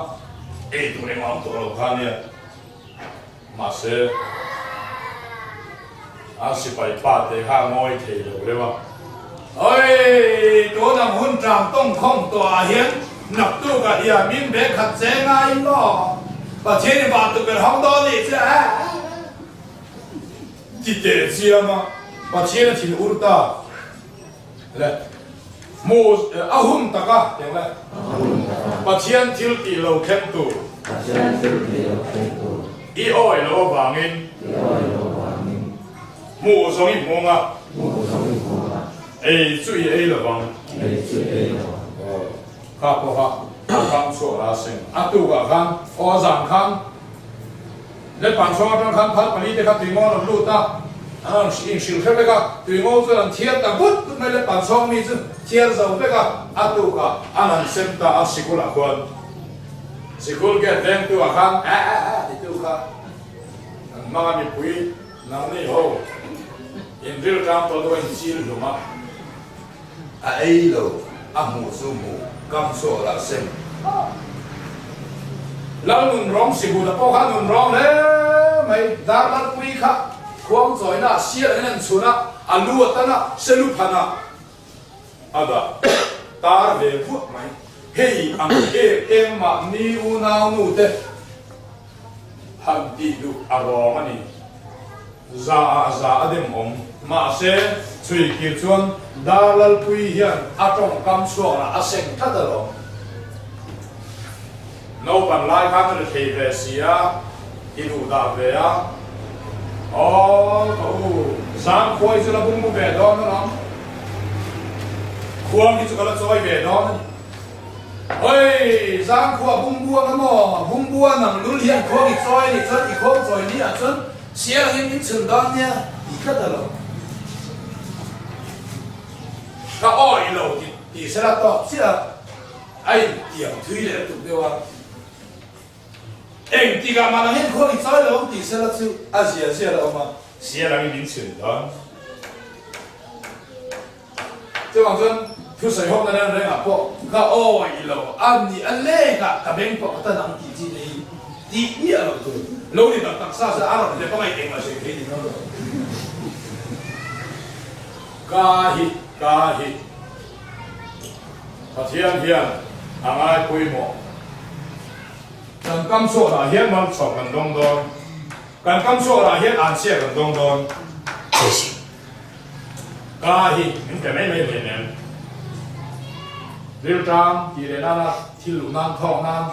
Ê tụi này mà ông tụi lầu khá nè Mà sẽ sẽ phải ba thì ha ngồi thì lầu đấy ba ôi chỗ nằm hôn tràm tông không tòa hiến nập tu cả hiểm miên bé khát xe ngay đó và thế thì bạn tụi cái hông đó thì sẽ chỉ để chia mà và chia là chỉ ưu ta là mù ahum ta cả tiếng là và chia thiếu tỷ lâu khen tu ý oi lâu vàng in mù giống như mông à ấy chú ý ấy là vàng khác có khác khám số là sinh tu cả khám o giảm khám để bản số trong khám phát bản ý để khám tùy ngô làm lụt ta in siêu phép cái tùy ngô cho làm thiệt ta bút này để bản số mi chứ thiệt giàu cái tu cả anh xem ta sĩ cô là quan sĩ cô cái tên tu cả khám thì tu cả mà mình quý nằm này hồ in real time tôi tôi in chill rồi mà ấy lâu mù su mù cam số là sinh lão nung rong sĩ bùn là bao khát nung rong đấy mày dar lát quý khác quang giỏi na xia cái này xuống na lúa ta na xe lúa phana đó tar về phút mày hey em mà ni u nào nu te hằng đi lu arong ani za adem om mà sẽ chui kêu chuan dar lal quý hiền trong cam số là aseng thắt rồi nấu bàn lai khát được thì về xia đi đủ đã về á sáng khói cho là bung bung về đó nó khuang thì cho là chơi về đó ôi sáng khói bung bua nằm lú liền khuang thì chơi đi à chân xia là những trường đó nha đi khát rồi cái oi lâu thì sẽ là to sẽ là ai điểm thuy để tụt tiêu à em thì cả mà nó hết khó thì sao đâu thì sẽ là chịu xia đâu mà xia là những chuyện đó chứ bằng chân thứ sử dụng cái này là bộ cái oi lâu anh lê cả bên bộ ta nằm gì này đi nhẹ rồi lâu thì tập sa sẽ ăn rồi để có ngày tiền là sẽ thấy gì nữa ca hi thiên ai quy mô cần cam số là hiện mang chọn cần đông đông cần cam số là hiện ăn xe cần đông đông cái những cái mấy này điều trang thì để là thi lũ nam thọ nam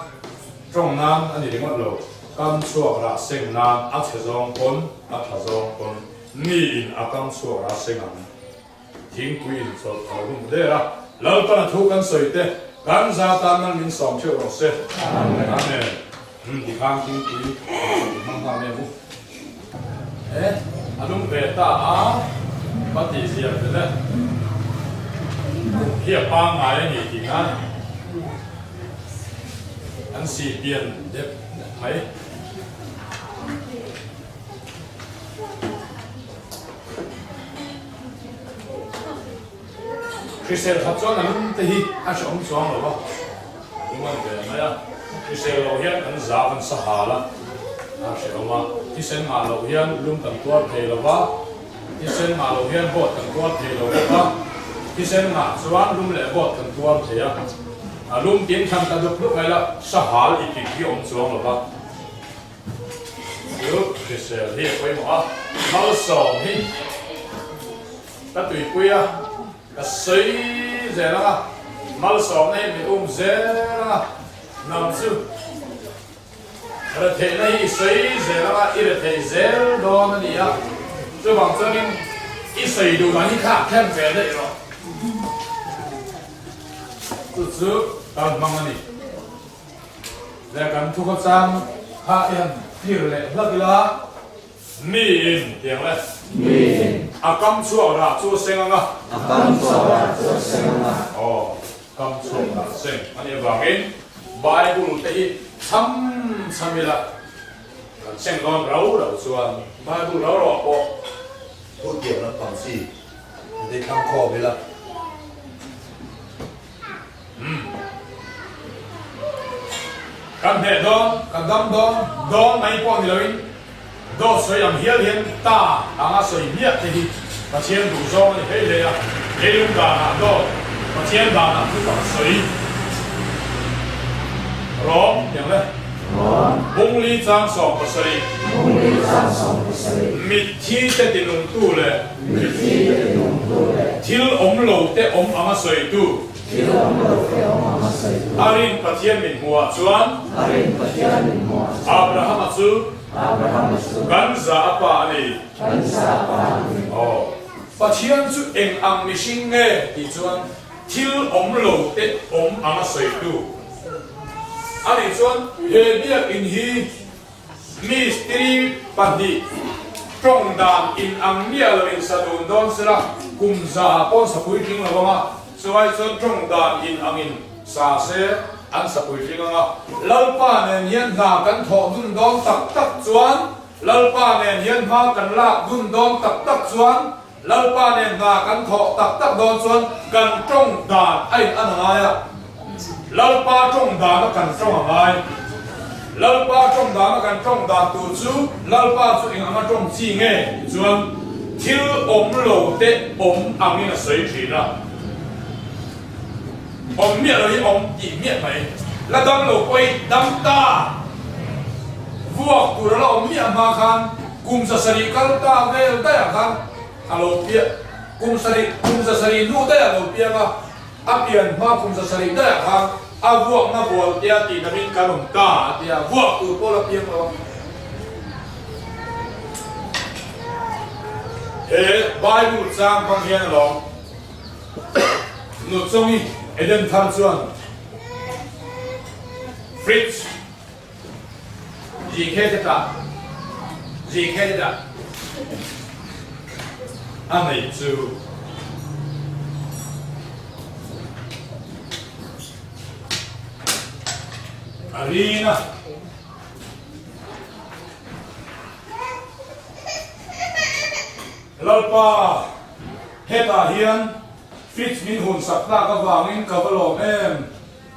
trong nam anh đi mất lộ cam số là sinh nam áp chế dòng con áp chế dòng con nhìn cam số là sinh nam thiên quy số thảo luận đây là lâu ta thu cần sợi tê gan ra ta năng min som chưa rồi sẽ amen thì khang chính quý mang tham này anh về ta bắt đi gì vậy hiệp ba ngày này thì anh xì tiền đẹp mấy khi xe hợp作能得去，还是ông装了吧？因为这没呀，khi xe lâu hiện anh giá vẫn sa hà la, sẽ đâu mà khi xe mà lâu hiện lum tầm tua thế là ba, khi xe mà lâu hiện bớt tầm tua thế là ba, khi xe mà xoan lum lệ bớt tầm tua thế lum tiền tham ta được lúc này là sa hà ít ít khi ông装là ba. Được, khi xe hiện quay mà, máu sầu hi, ta tùy quay cái sấy dễ lắm à, mal sầu này mình dễ lắm à, nằm xuống, cái thế này sấy dễ lắm à, cái thế dễ đó nó đi à, chứ bằng cho nên cái sấy đồ đó như khác thêm về đấy rồi, chứ tao mong anh đi, để cần thu hoạch sang hạ yên nhiều lệ lắc là miền tiếng lên cam chua ra chua sinh à cam chua ra chua sinh cam chua ra sinh anh em vàng in Bible thì chăm là sinh con rau đầu xuân Bible rau rọ bộ có kiểu nó bằng gì để tham khảo vậy là cần hệ cần đâm đón mấy con người lớn đó soi làm hiện ta soi miết thì và chiến đủ do thì thấy đây là cái luôn cả đó và chiến cả là cứ phải soi rõ tiếng đấy bung li chang song pasari mit thi te tinung tu le thil om lo te om anga soi tu arin pathian min hua chuan Abraham chu kan za apa ani pathian chu eng ang mi sing nge ti chuan thil om lo te om anga soi tu ani chuan he biak in hi mistri pandi trong dan in ang nia lo in sadun don sira kum za pon sapui ting lo ma suai chuan trong dan in angin sa se an sapui ting anga lalpa nen hian na kan tho dun don tak tak chuan lalpa nen hian ma kan la dun don tak tak chuan lalpa nen na kan tho tak tak don chuan kan trong dan ai an aya lalpa trong dan kan trong angai lalpa trong dan kan trong dan tu chu lalpa chu eng anga trong chi nge chuan thil om lo te om angin a sei thina om miat lo om ti miat mai la dam lo koi dam ta vuak tu la om miat ma khan kum sa sari kal ta vel da khan alo pia kum sa sari nu da alo pia ma apian ma kum sa sari da khan a vuak na bol tia ti na min kanum ta tia vuak tu pola pia ma he Bible chang bang hian lo nu chongi eden thar chuan fritz ji khe ta anei chu arina lalpa heta hian fritz min hun sakna ka wangin ka balom em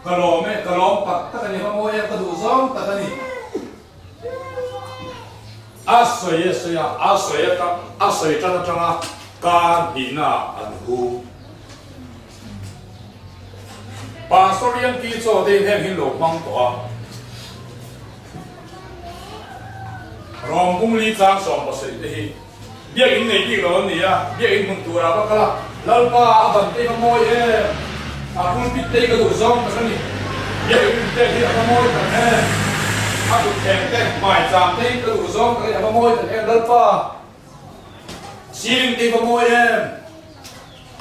kalom tak takani mo em ka du zong takani asoya ta ka hina an hu pastorian ki cho de hem hin lo mang to rom bung li chang som ba se hi bia in nei ki lo ni ya bia in mun tu ra ba kala lalpa aban te ka moi e a kun pit te ka du zong ka ni bia in te hi ka moi ka e a du theng te mai cham te ka du zong ka moi ka e lalpa sim te ka moi e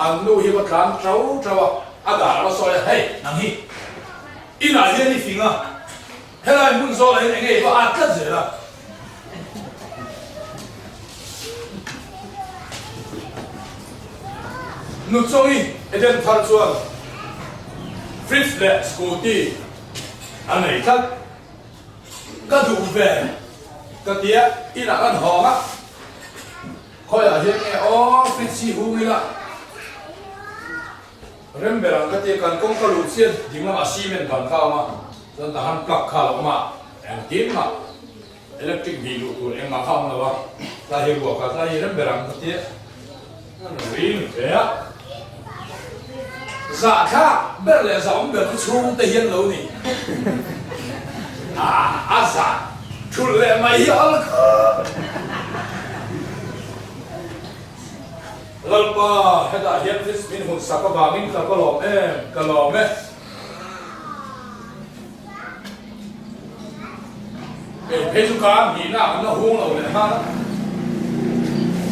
an nu hi ba tlan trau ada lo so hey nang hi ina ye ni finga helai mun so le nge ba a ka je la nu chongi eden thar chuan fritz le scooty anei thak ka du ve ka tia ina kan honga khoi a hian nge o fritz hi hu ngi la remberang ka te kan kong ka lu chian dingla cement kan kha ma dan ta han plug kha lo ma en tim ma electric bill tu en ma kha ma wa ta hi wa ka ta hi remberang ka te rin ke ya za kha ber le za om ber chu te hian lo ni za chu le mai al kha lalpa heda hian fritz min hun saka ba min ka kolom e he chu ka ni na na hung lo le ha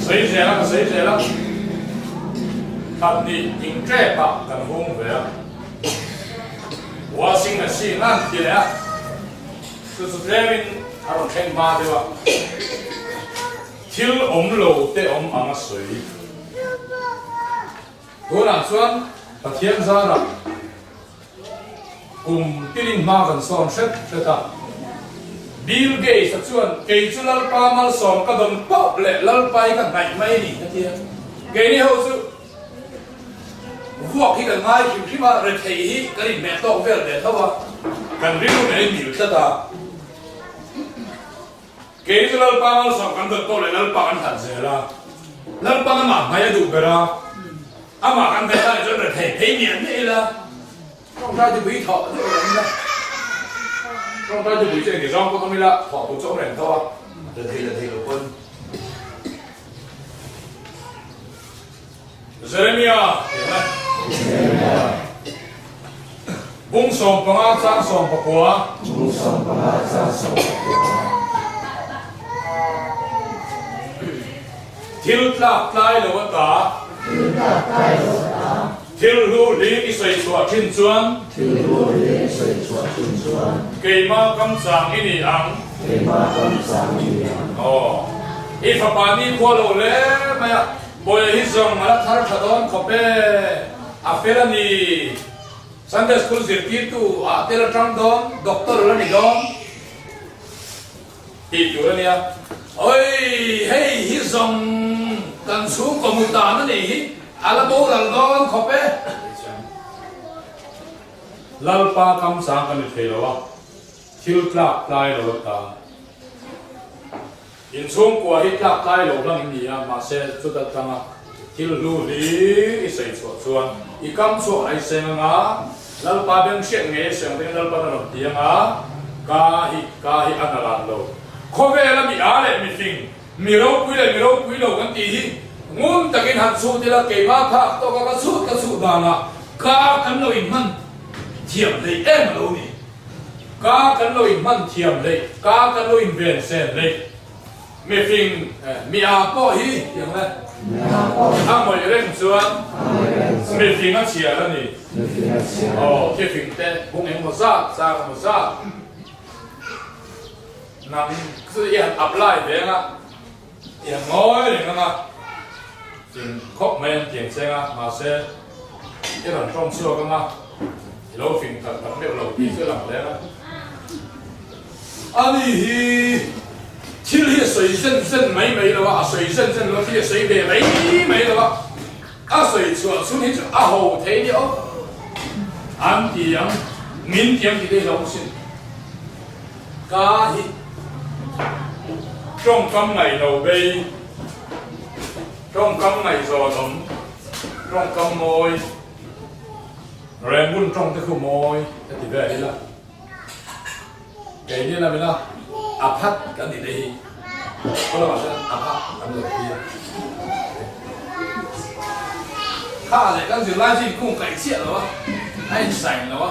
sei je la thật ni in tre ba kan hung ve wa sing na si na ti le su trevin aro ken ma de wa thil om lo te om anga soi Huna chuan pathian zara tirin ma kan som set ta Bill Gates chuan ke chu lalpa mal som ka don pop le lalpai ka ngai mai ni tia ke ni ho chu vuak hi kan ngai hi ma re thei hi ka ri me to vel de thawa kan ri lu nei mil ta ke chu lalpa mal som kan don to le lalpa kan han se la lalpa na ma mai du bera ama kan be ta jo re thei nian ni la không ra thì bị thọ rồi đó trong tay thì buổi chơi thì rong có không biết là họ tổ chỗ này thôi là thì là quân Jeremia bung sòng bằng áo sang sòng bạc quá thiếu lạc lai lỗ ta thiếu lu lý cái sợi xóa thiên chuan cây ma cam sang ini ang ít phật bản đi qua lỗ lẽ mày bồi hít dòng mà đã thar thật đón copy à phê là ni Sunday school diệt tiết tu à tê là trong đón doctor là ni đón ít chỗ là ni à ôi hey hít dòng cần xuống còn một tàn nữa nè à là bố là đón copy lalpa cam sang cái này phê rồi thiếu lạc lai rồi ta in xuống qua hít lạc lai rồi lắm ni à mà sẽ chút ta tăng thiếu lưu lý cái sợi chuột i cam chuột ai xem ngã lalpa bên chuyện nghe xem tiếng lalpa nó làm tiếng ngã ca hi ăn là lâu khó về là bị á lệ mi râu quý lâu cái gì ngôn ta cái hạt số thì là cái ba thác to cái số đàn à ca cắn lâu in man thiểm lấy em lâu nè ca cắn lâu in man thiểm lấy ca cắn lâu in biển xem lấy mi phình mi à có hiอย่างไรang mo yun chuan mi phình ang chia là nè cái phình tên bung em một sa nằm cứ yên apply thế ngã yên ngồi thì ngã phình khóc men tiền xe ngã mà xe cái lần trong xưa cái ngã lâu phình thật đều lâu đi xưa làm thế ngã anh hi thiếu hi水真美了哇水真了这水美了哇啊水出天就啊好睇了安迪阳明天的龙信加hi trong cấm ngày đầu bê trong cấm ngày giò tấm trong cấm môi rồi muốn trong cái khu môi thì về đi là cái như là bên đó áp hát cái gì đây có là bảo sao áp hát làm được gì khá là cái gì lai gì cũng cải thiện rồi anh sành rồi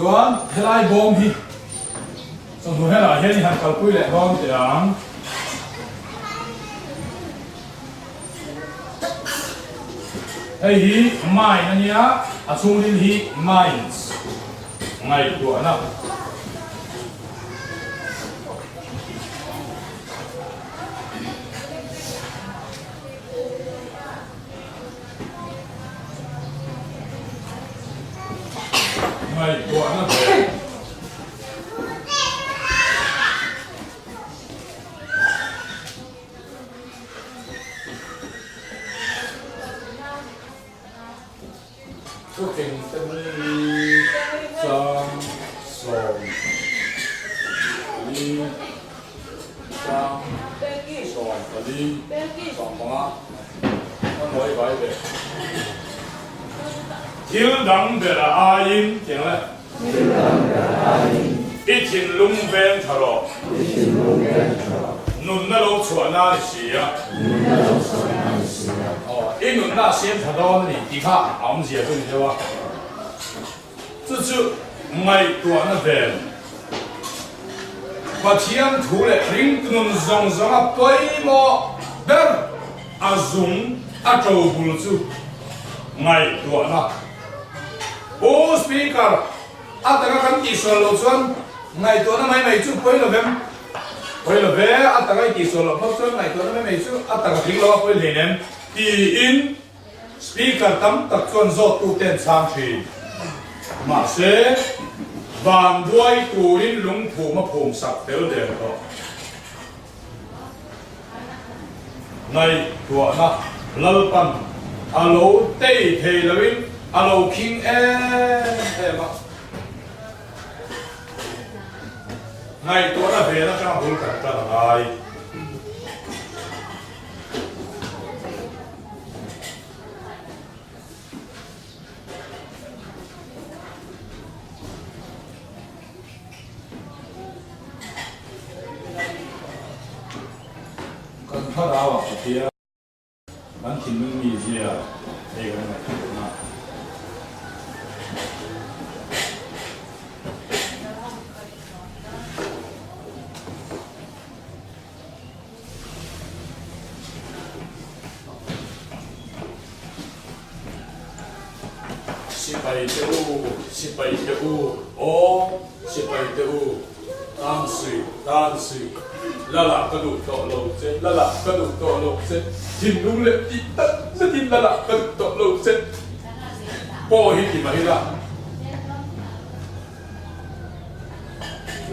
rồi cái lai bom hi xong rồi là hiện hàng cầu quy lại bom thì đáng hey hi mai na niya asung din hi minds ngay của nó ngay của nó cooking three some đi some và đi some hóa nó mới vậy về thiếu đắng về là ai in tiếng này ít thiên lung ven thở nôn nó lâu chuẩn na xí à ít nôn na xem thở đó này đi khá ống gì vậy chứ không这是ngày tuổi nó về và thiên thủ lệ linh nôn rong à bơi mò đâm à dùng à trâu bùn chú ngày tuổi nó bố speaker à tất cả các kỹ thuật lỗ xuân ngày tuổi nó mấy chú bơi là về à tất cả kỹ thuật lỗ xuân ngày tuổi nó mấy chú à tất cả linh lỗ bơi lên em thì in speaker tấm tập xuân dột tu tên sang thủy mà sẽ vàng đuôi tù in lũng phủ mà phồng sặc đều đều đó ngày tuổi nó lơ pan alo tây thề là in alo king em ngày tuổi nó về nó trong hồn cảnh ta là ai kan phara wa pia kan thin mi zia e ga na na sipai te u o sipai te u tan sui lala ka du to lo che lala ka du to lo che tin lung le ti ta se tin lala ka du to lo che po hi ti ma hi la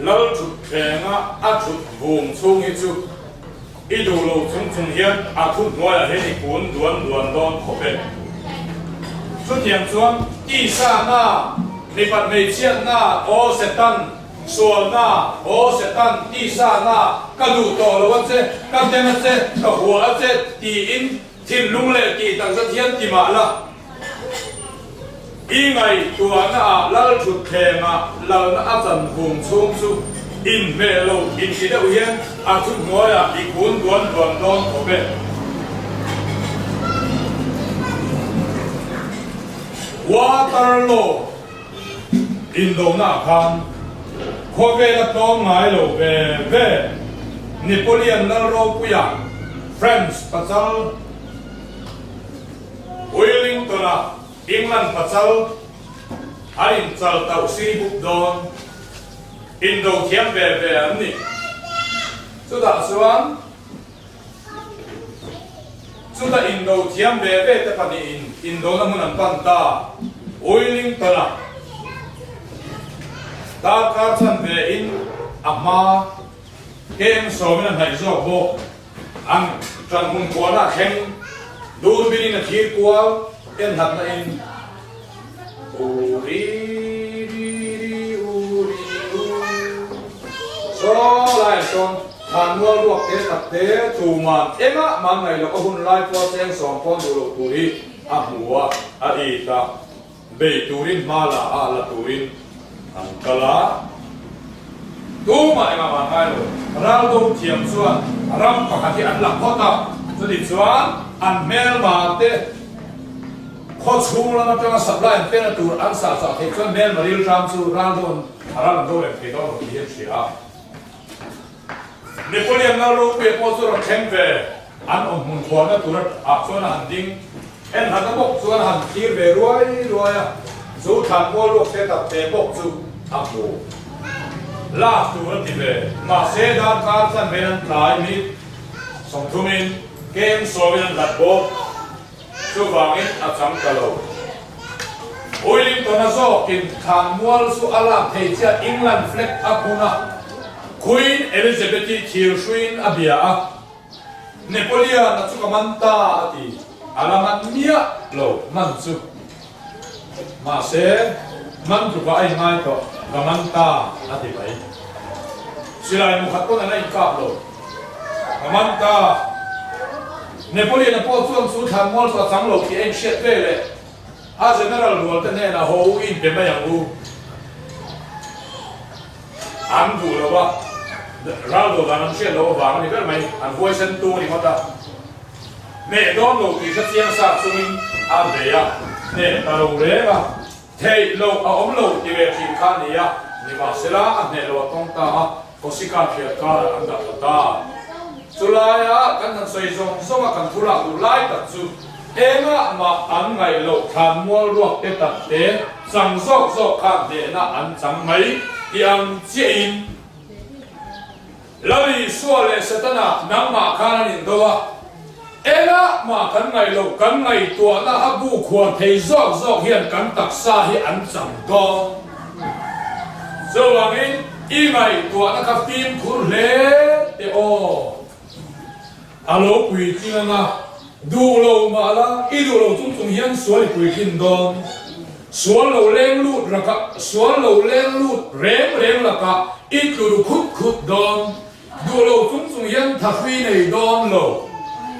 lal chu nga a chu vum chung hi chu i du lo chung hian a thu noya he ni kun duan don kho be xuất hiện xuống đi xa na đi bắt mấy chiếc na ô sẽ tăng xuân na ô sẽ tăng đi xa na các đủ tổ là vấn đề các tên là thế các hồ là thế thì in thiên lung lệ thì tăng rất thiên thì mà là ý ngày tuổi na lal chụp thề mà lal na dần vùng xuống xuống in về lâu in chỉ đâu hiền chút nói đi cuốn cuốn đòn của bên Waterloo Indona Khan Kovela Tom Milo Ve Napoleon Laro Puya France Patel Wellington England Patel Ain Chal Tau Siri Buk Don Indo Thiam Ve Ani Sudah Suan Sudah Indo Thiam Ve Tepani Indo namun nampan ta Wellington ta kartan ve in amma kem somen hai zo bo ang tran hun ko na khen dur bini na thir kwal en hat na in uri so lai son han mo luak te tak te chu man enga man ngai lo ko hun lai po cheng som pon du lo tu hi a huwa a i ta be turin mala a la turin ang kala tu ma enga ma ngai lo ral do thiam chuan ram pa ka thi an lak khota chu di chuan an mel ma te kho chung la na tanga supply an pen tur an sa sa the chuan mel maril ram chu ral do ral do le ke do lo hi sia Napoleon Laro pe po chu ro khem ve an om mun khwa na tur a chuan an ding en han bok chuan han thir ve ruai zu than mo lok te tap te bok chu a mo la tu ti ve ma se da ka san ve an tlai mi song thumin kem so ve an lat bo chu wangin a chang ka lo Wellington a zo kin than mual su ala thei cha England flag apuna Queen Elizabeth thir shuin abia Napoleon na chu kamanta ati alaman mia lo man chu ma se man chu ka ai ngai to kamanta ati bai silai mu khat ko na nai ka lo kamanta Napoleon na po chuan chu than mol sa chang lo ki en shet ve le a general rol te ne na ho in pe ma yang u an du lo ba Raldo ganam shet lo ba ni ber mai an voice tu ni mata ne don lo ki sa chiang sa chuin a be ya ne ta lo re ba thei lo a om lo ti ve thi kha ni ya ni ba sela a ne lo tong ta ko sika phia ka an da ta chulaya kan han soi zong zong a kan thula u lai ta chu enga ma an ngai lo than mol ruak te ta te sang zok zok kha de na an chang mai yang che in Lali suale satana nang ma kana nin dowa ela ma kan ngai lo kan ngai tua na abu khwa thei zok zok hian kan taksa hi an chang do zawangin i ngai tua na ka pin khur le te o alo pui tinga du lo ma la i du lo chung chung hian sual pui kin don sual lo leng lut raka sual lo leng lut reng la ka i tu khut don du lo chung chung hian thafi nei don lo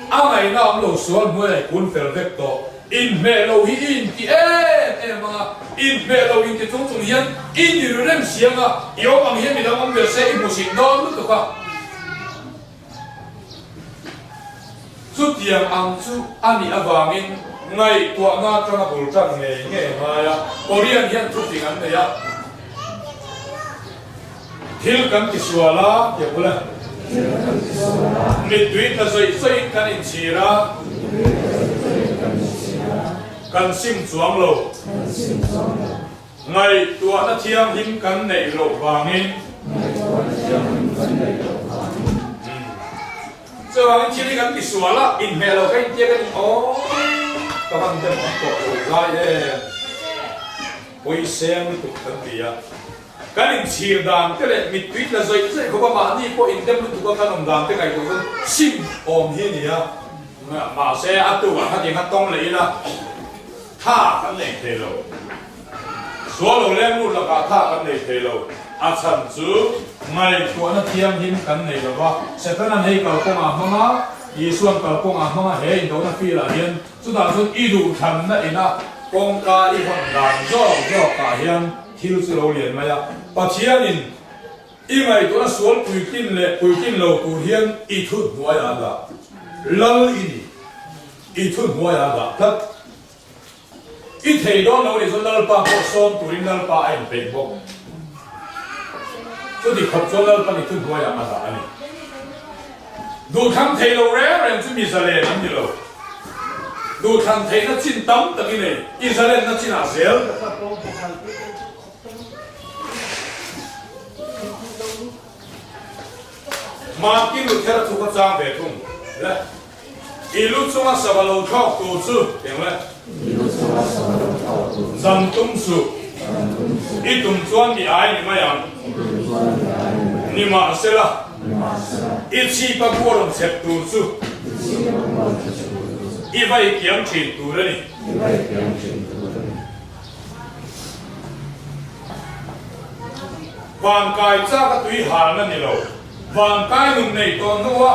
a ngai nam lo sual mo ai kun fel vek to in me lo hi in ti ma in me lo in ti chung chung hian in ni rem sianga yo ang hian mi dam am ve se i musik don lu to ka chút tiền ăn chút anh đi vàng in ngày tua na cho nó bổ trăng nghe mai à Korean hiện chút tiền ăn đấy à thiếu cần cái xua la vậy bố lên mình tuyệt là rồi cần in chỉ ra cần sim xuống lô ngày tua na thiang him cần này lô vàng in so ang chili kan kiswala in melo kay tiya kan oh kaman dem ko ga ye oi sem tu kan dia kan in chir dang te le mit twit la zoi zoi ko ba ma ni ko in dem tu ko kan om dang te kai ko sim om hi ni ya ma se atu wa ha ding ha tong le la tha kan le te lo so lo le mu la ka tha kan le te lo a chan chu ngày của nó thiam him kan nei lo sẽ có năm hay cầu công mama y xuân cầu công mama he in đó là phi là hiền chúng ta chúng y đủ thành na ina công ca y hoàn đàn do cả hiền thiếu sự lâu liền mà ya và thiam in y ngày của nó xuống bùi kim lầu của hiền y thut mua ya da lăng y thut mua ya da thật y thầy đó nó đi xuống lăng pa có son tụi lăng pa anh bền bốc tôi thì khóc cho lỡ bắt đi thun hoa ya mà anh đồ thằng thầy lâu rẻ rồi chúng mình sẽ lên làm gì đâu đồ thằng thầy nó chín tấm tất cái này Israel nó chín à xéo mà kinh luật theo thu các trang về thùng đấy ilu chung sa ba lo thọ tu su tiếng đấy dân tung su itum chuan mi ai ni ma yang ni ma se la ichi pa kuorom sep tu su i vai kiam chin tu re ni vàng cài cha ka tui hal na ni lo vàng cài nung nei to no wa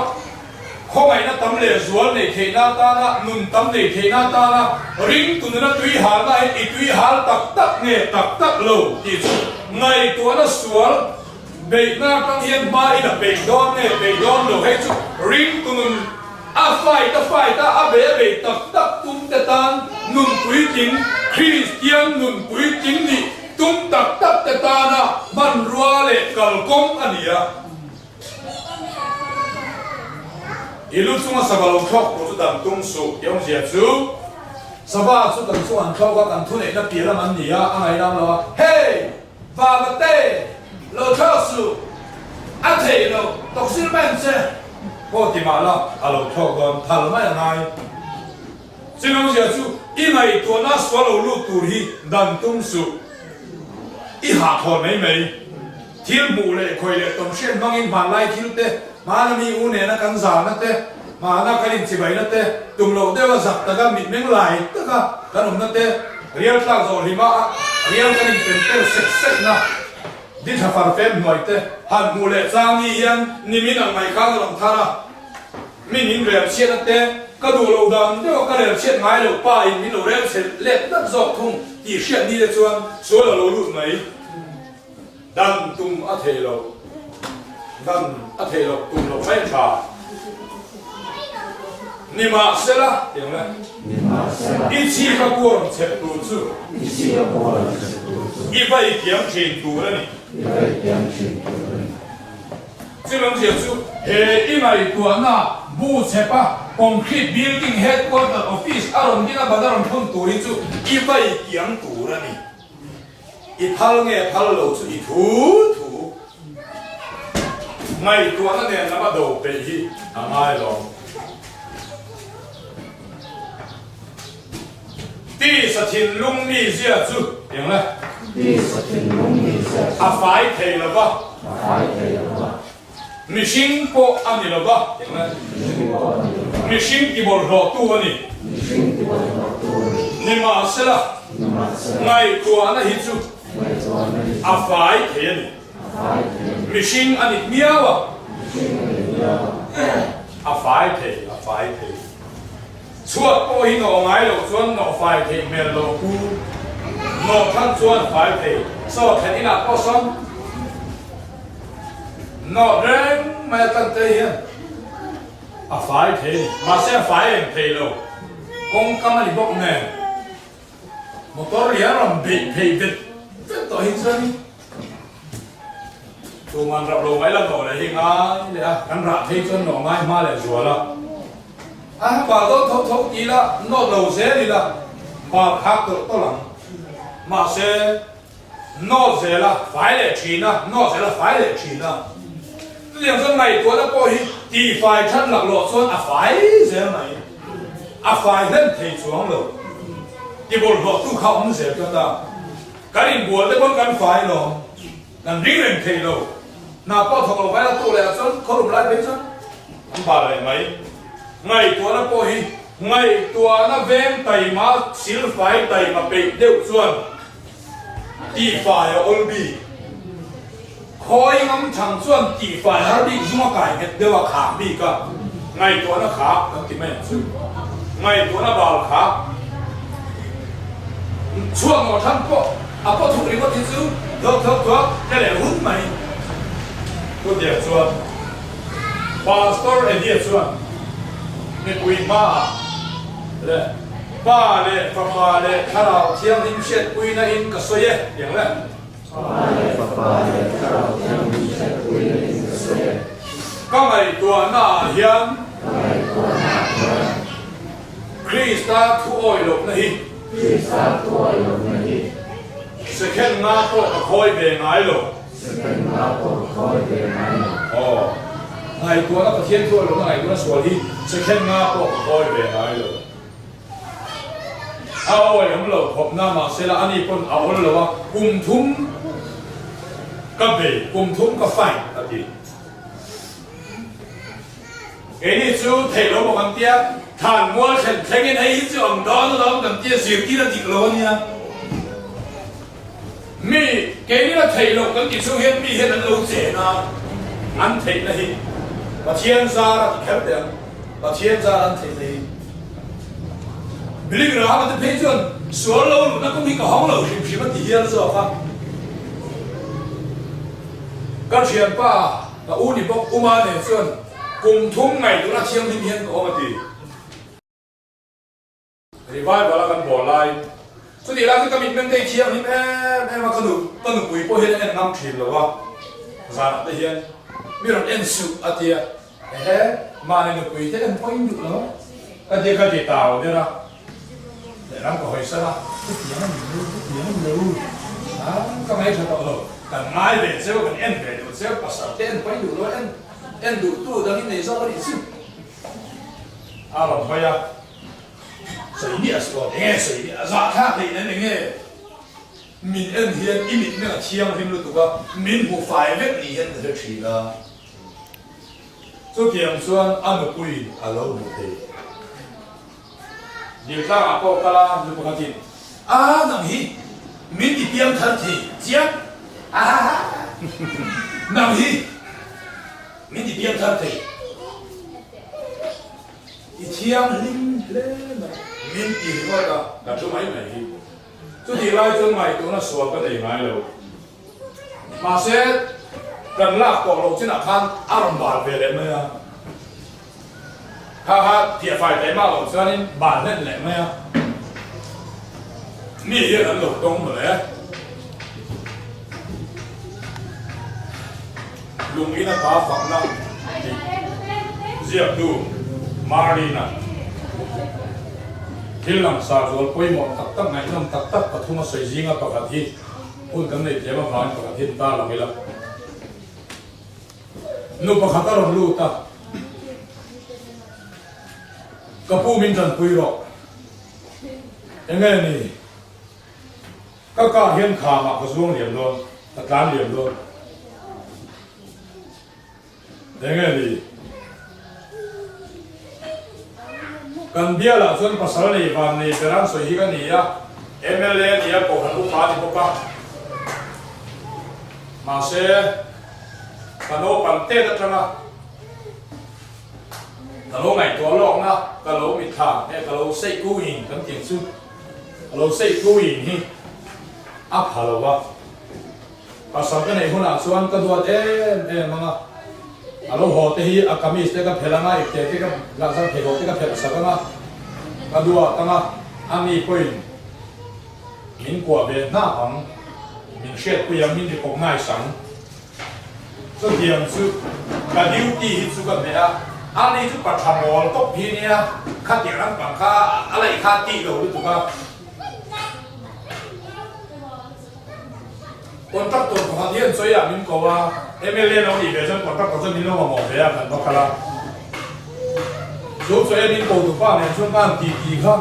không ai nó tấm lệ ruột này thế na ta na nun tấm này thế na ta na ring tu nó tùy hal na ấy tùy hal tắc tắc lâu thì ngày tua nó xuống bể na trong hiên mai là bể đón lâu hết chút ring tu nun phải ta bể tắc tum tê tan nun quý chính Christian nun quý chính đi tum tắc tê ta na man rua lệ cầu công anh à ilu chunga sabalong thok ko dam tung su yong zia chu saba chu kan chu an thok ka kan thu ne na pira man ni a angai nam lo hey va ba te lo thok su a the lo tok sil ban se ko ti ma la a lo thok gon thal ma ya nai chinong zia chu i mai to na swalo lu tu hi dam tung su i ha thon mai thil mu le khoi le tong shen bangin ban lai thil te mà nó mi u nè nó cắn già nó te mà nó cái đình chỉ bảy nó te tùng lầu te và giặc ta cái mịt miếng lại tất cả cái nồng nó te riêng ta rồi thì mà riêng cái đình tiền te sét na đi thà phản phép ngoài te hàn mù lệ giang ni hiền ni mi nằng mày khang lòng thà na mi nín rèm xiết nó te cái đồ lầu đầm te cái rèm xiết ngay lầu pa in mi lầu rèm xiết lệ đất giọt thùng chỉ xiết đi để chuan số là lầu lụt mấy đằng tung á thề lầu dan a thề lộc tụm lộc phải trả ni ma se la tiếng này ít chi các cuồng chép tu chu ít vậy kiếm tiền tu đấy chỉ làm gì chu hệ ít mai tu na bu chép à concrete building headquarter office aron đi na badaron thon tu đi chu ít vậy kiếm tu đấy ít thal nghe thal lộc chu ít thu ngày tua nó nè nó bắt đầu bị ai rồi đi sát thiên lung đi gì à chú hiểu này à phải thề là ba mình sinh po anh là ba hiểu này mình sinh cái bồn rọ tu anh nhưng mà sẽ là ngày tua nó hít chú à phải thề này machine anit miawa a phải thế chuột cô hi nó ngay lo chuan nó phải thế mel lo ku nó thằng chuan phải thế so thế ina có son nó reng mà tan te hiền à phải thế mà sẽ phải thế đâu con cam đi bốc nè một tối liền làm bị thế vịt vịt tội hình dân tụi mìnhรับรู้mấy lần rồi đấy thì ngay để ăn rạ thế cho nó ngay mà lại rùa là bà tôi thấu chỉ là nó đầu xe đi là bà khác tôi lắm mà sẽ nó sẽ là phải để chỉ na nó sẽ là phải để chỉ na liền trong này tôi đã coi thì phải chân lạc lộ xuân phải thế này phải nên thì xuống rồi thì bộ lộ tu không sẽ cho ta cái gì buồn đấy con cần phải rồi làm riêng lên thì rồi nào có thằng nào phải là tu lại xuân có đủ lại biết xuân bà lại mấy ngày tôi đã coi ngày tôi đã ven tay mà xíu phải tay mà bị đều xuân thì phải ở ôn bì khói ngắm chẳng xuân thì phải ở đi chúng ta cải hết đều là khám bì cả ngày tôi nó khá thì mấy xuân ngày tôi nó bảo khá xuân một tháng có thuộc lý có thiên sứ thơ cái này hút mày tôi điểm xuân pastor ở điểm xuân nên quý ma đấy ba lệ phật ba lệ thà đạo thiêng linh xét quý na in cả soi ấy điểm đấy các ngày tuần na hiền Krista thu oi lộc này sẽ khen nga to cả khôi về ngài lộc ngày tuần nó thiên thu lộc ngày tuần nó sủa đi sẽ khen nga to cả khôi về ngài lộc ôi em lộc hộp na mà sẽ là anh ấy con áo lộc cùng thúng các vị cùng thúng các phải là gì cái này chú thầy lộc một con tia thằng mua thành cái này chứ ông đó nó làm cầm tia xỉu kia là gì luôn nha mi cái này là thầy lộc cái gì chú hiện mi hiện là lâu trẻ nào anh thầy này và thiên gia là khép được và thiên gia anh thầy này bây giờ họ mới thấy chưa số lâu nó cũng bị cả hóng lâu thì mà thì hiện rồi không các chuyện ba là u đi bốc u ma này chưa cùng thúng ngày chúng ta chiêm thiên hiện có mà gì thì vai bảo là cần bỏ lại cho thì là cái cái mình đây chiêm thì em mà con được quý bố hiện em năm chín rồi không ra đây hiện biết là em sự à thì mà này được quý thế em có những được đó cái gì tàu thế nào để làm câu hỏi sao cái tiếng nó lâu các mấy thằng đó cần ai về sẽ cần em về được sẽ bắt đầu em có những được đó em đủ tu đó cái này do cái gì làm thôi à sợi nhẹ sợi nghe sợi nhẹ giá khác thì nên nghe mình ăn hiện ít mình là chiang thêm luôn tụi mình không phải biết gì hiện là chỉ là số tiền xuân ăn được quý lâu một thế điều tra à có cái là được một cái nằm hi mình đi biếng thân thì chiang nằm hi mình đi biếng thân thì chiang linh lên mình chỉ gọi là chỗ máy này chỗ thì lại chỗ máy chỗ nó xóa cái này ngay rồi mà sẽ cần là cổ lộc trên là than ăn bản về đấy mới ha thì phải thấy mà lộc cho nên bản lên lại mới mi hiện là lộc đông rồi đấy lùng ý là phá phẳng lắm diệp đủ Marina thiên làm sao rồi quay một tắc ngày năm tắc và thu mà sợi gì ngã bạc thì quân cái này thế mà phản bạc thì ta làm cái là nụ bạc ta làm lu ta kapu min trần quỳ rồi em nghe này các ca hiên khả mà có xuống điểm luôn tất cả điểm luôn em nghe này cần biết là dân pasal này và này cái rằng soi cái này á MLA này có hàng cũng phá thì có cả mà sẽ cái lỗ bàn tê đó chẳng à cái lỗ này to lỏng á cái lỗ bị thả hay cái lỗ xây cú hình cái tiếng sư cái lỗ xây cú hình hi áp hà lỗ pasal cái này hôm nào xuân cái đuôi em mà alo ho te hi akamis te ka phelanga ite te ka lazar phego te ka phel sakanga kadua tanga ani koin min kwa be na pang min shet ku yang min di kong ngai sang so diam su ka duty hi su ka mera ani chu pathamol to phinia kha tiang pang kha alai kha ti lo tu ka contractor ko hadian so ya min ko wa MLA no ni be jan contractor so min lo mo be ya kan no kala so so ya min ko tu pa ne chung kan ti kha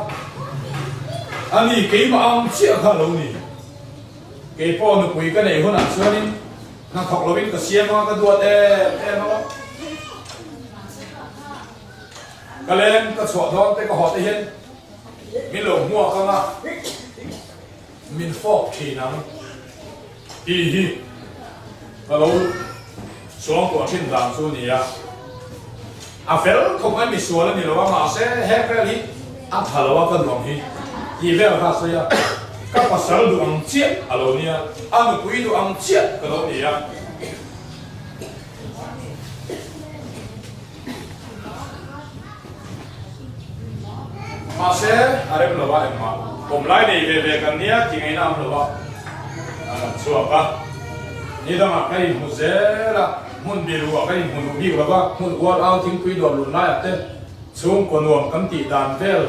ani ke ma ang chia kha lo ni ke po no pui ka nei ho na so ni na khok lo bin ka sia ma ka duat no ka len ka chwa don te ka ho te hen min lo mua ka ma min fok thi na hi hello xuống của trên đàn số này à phải không ai bị số là nhiều lắm mà sẽ hết cái gì à thà là cái lòng hi thì về là sao ya các bạn sợ đồ ăn chết à lâu nè ăn được quý đồ ăn chết cái lâu này mà sẽ à đây là vậy màผมไล่ในเวกันเนี้ยที่ไงน้ำหรือว่าชัวร์ปะนี่ต้องมาให้มุเซละมุนบิรุให้มุนบิรุว่ามุนวัวเอาทิ้งคุยดอลลุนไล่เต้ช่วงก่อนรวมกันตีดานเวล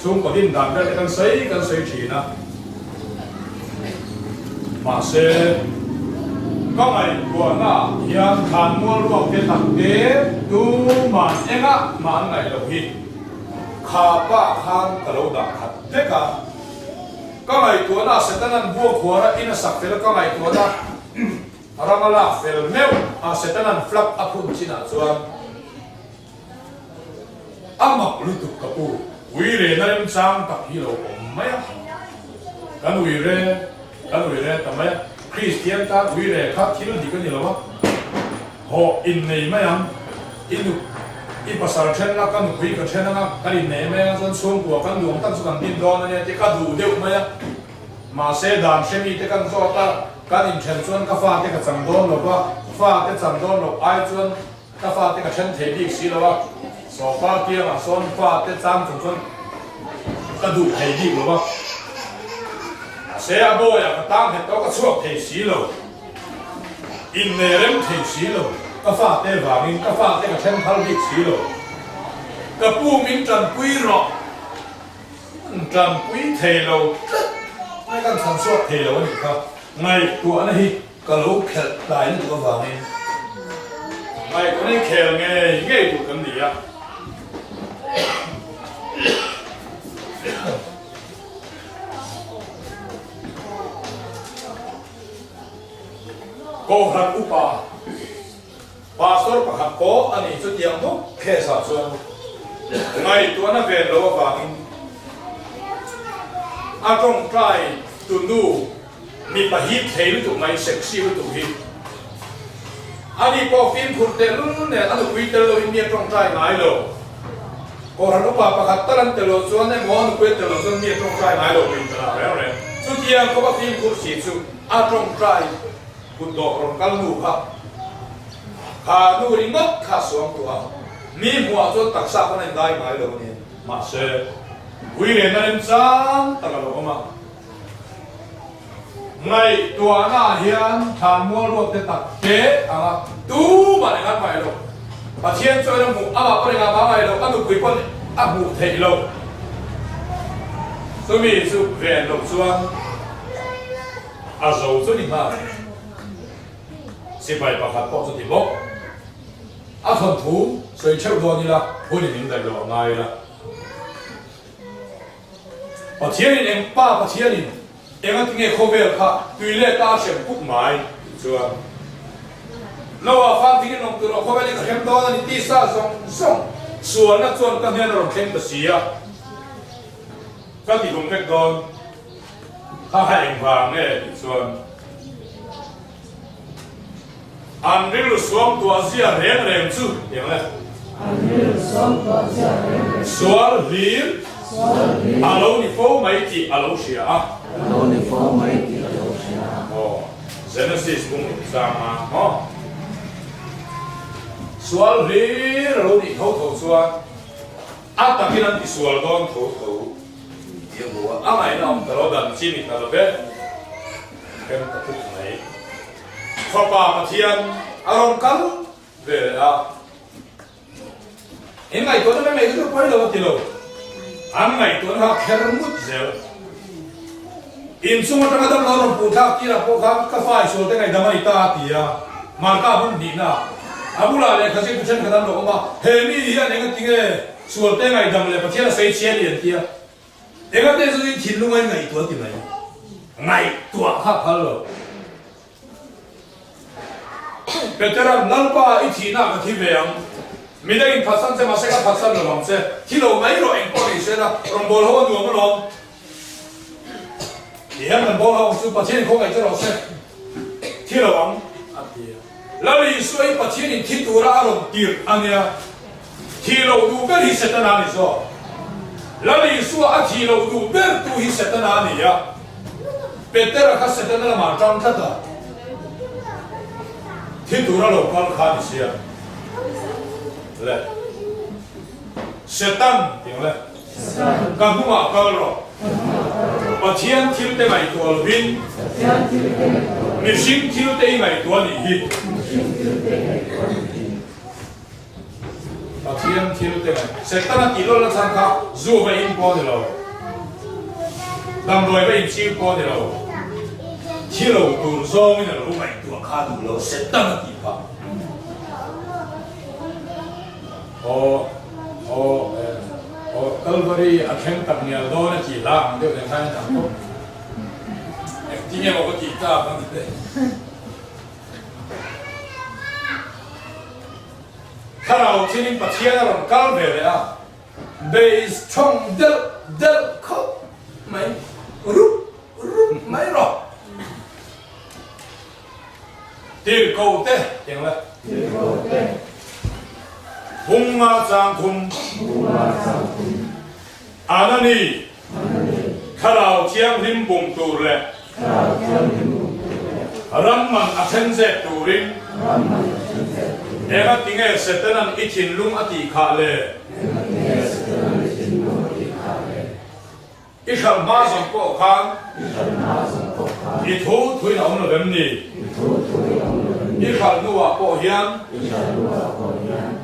ช่วงก่อนดินดานเวลกันใส่ฉีนะมาเซก็ไม่กลัวนะยังทานมัวรวมเป็นตักเก๋ดูมันเองอะมันไหนเราฮิข้าป้าข้างกระโดดขัดเด็กอะก็ไงตัวน่ะเสร็จนั้นบัวขวาอินสักเฟลก็ไงตัวน่ะรามาลาเฟลเมลเสร็จนั้นฟลับอัพพุ่งชินะส่วนอามักลุตุกปูวิเรนั่นจังตักฮิโร่ผมไม่กันวิเรทำไมคริสเตียนกันวิเรครับที่เราดีกันอยู่หรอวะโหอินในไม่ยังอินอีภาษาเช่นนักกันคุยกันเช่นนักกันอินเนี่ยแม่จนช่วงตัวกันหลวงตั้งสุกันดินดอนเนี่ยที่กันดูเดียวไหมมาเสดานเช่นนี้ที่กันโซตากันอินเช่นส่วนกาแฟที่กันจังโดนหรือว่าฟ้าที่จังโดนหรือไอส่วนกาแฟที่กันเช่นเทดิกสีหรือว่าโซฟาเกี่ยวกับส่วนฟ้าที่จังส่วนกระดูกเทดิกหรือว่าเสียบ่อยากตั้งเหตุก็ช่วงเทสีหรืออินเนเรมเทสีหรือกาแฟเตะวางินกาแฟเตะกับเช่นพัลดิกสีหรอกระปูมินจันปุยหรอกจันปุยเทโลไม่กันทำสวดเทโลนี่ครับไงตัวนี้กระลุกเข็ดตายนี่ตัววางินไงตัวนี้เข็ดไงถูกกันดีอ่ะโกหันอุปาปาสโตร์ปะขับโกอันนี้จุดยังมุกแค่สับส่วนไงตัวนั้นเป็นโลกาอินอาตรงใกล้ตุนดูมีปะฮิตเทวิตุไม่เซ็กซี่วิตุฮิตอันนี้พอฟิล์มคุณเตลุนเนี่ยอันนี้วิเตลุนมีตรงใกล้ไหนโลโกหันอุปาปะขับตะลันเตลุส่วนเนี่ยมองคุยเตลุส่วนมีตรงใกล้ไหนโลวินตระแล้วเนี่ยจุดยังก็ว่าฟิล์มคุณสีสุอาตรงใกล้คุณดอกรงกัลนูครับข้าดูริงก์ข้าสวมตัวมีหัวจนตักซาคนนั้นได้ไหมเราเนี่ยมาเสวิเรนันจังตั้งแต่เรามาไงตัวน่าเฮียนทำมัวรวบเตตักเก๋อะไรตู้มาในงานไปเราปะเทียนช่วยเราหมู่อาบะปริงาบ้าไปเราอันดูคุยคนอาบุเทเราสมีสุเรียนหลบส่วนอาโซสุนิมาสิไปประคับปอกสติบอกอาทนถู所以差不多你啦，我哋明白咗嗌啦。我聽你爸爸聽你，因為聽佢講佢對你家上不買，是吧？那我放聽你弄到落，後邊你個很多你第三種ส่วนนั้นส่วนกันเนี่ยเราเข่งตัวเสียก็ที่ผมเข่งก่อนถ้าให้เองฟังเนี่ยส่วนอันนี้เราสวมตัวเสียเรียนเรียนสู้อย่างไรส่วนรีบอาลูนิโฟไม่ตีอาลูเชียโอ้เจเนซิสบุ้งสามอ๋อส sual ri ro ni thâu thâu suan a ta ki nan ti sual don thâu thâu ye mo a mai na om taro dan chi ni ta lo be kem ta thu mai kho pa ma thian aron kal ve a in mai to na mai to poi lo ti lo an mai to na kher mut zel in suma ta dam lo pu tha ki ra po kha ka fai so te ngai da mai ta ti ya ma ka bun di na abula le khasi tu chen khadan lo ma he mi ya ne ngai tinge sual te ngai dam le pa thia sei chen lian ti ya e ga te su in thin lu ngai ngai to ti mai ngai to kha phal lo Peteran nalpa ithi na ka thi veang mi da in phasan se ma se ka phasan lo mam se thi lo mai ro eng ko ni se na rom bol ho nu ma lo Dia man bo ha su pa chen ko ngai lo se thi lo ang atia la li suai pa chen in thi tu ra ro tir ania thi lo du be hi se ta na ni so la li su a thi lo du be tu hi se ta na ni ya Petera ka se ta na ma tang ta taที่ตัวเราควรขาดเสียเลยเสตันอย่างเลยการผู้มาก็รอปะเทียนที่เราได้ไม่ตัววินมีสิ่งที่เราได้ไม่ตัวนี้ปะเทียนที่เราได้ไม่เสตันที่เราละสังขารจูไปอินพอดีเราดำรวยไปอินชีพอดีเราที่เราตัวโซ่ไม่เราไม่ตัวขาดเราเสร็จตั้งกี่พันโอ้กัลบารีอาเข็มตักเนี่ยโดนกี่ล้านเดี๋ยวจะทำทั้งหมดที่เนี่ยบอกว่ากี่ตาบ้างเลยถ้าเราที่นี่ปัจจัยเรากัลเบลเลยอ่ะ base ช่องเดลเขาไม่รู้ไม่หรอกที่เขาเตะอย่างไรบุงมาจางคุมอันนี้ข้าเราเชียงริมบุงตูเล่รัมมันอาเซนเซตูริมเอ็งติงเอเซตนันอิชินลุงอติขาเล่อิขัลมาสังโกขังอิทูทุยน้องเราแบบนี้อีขันนัวโปเฮียน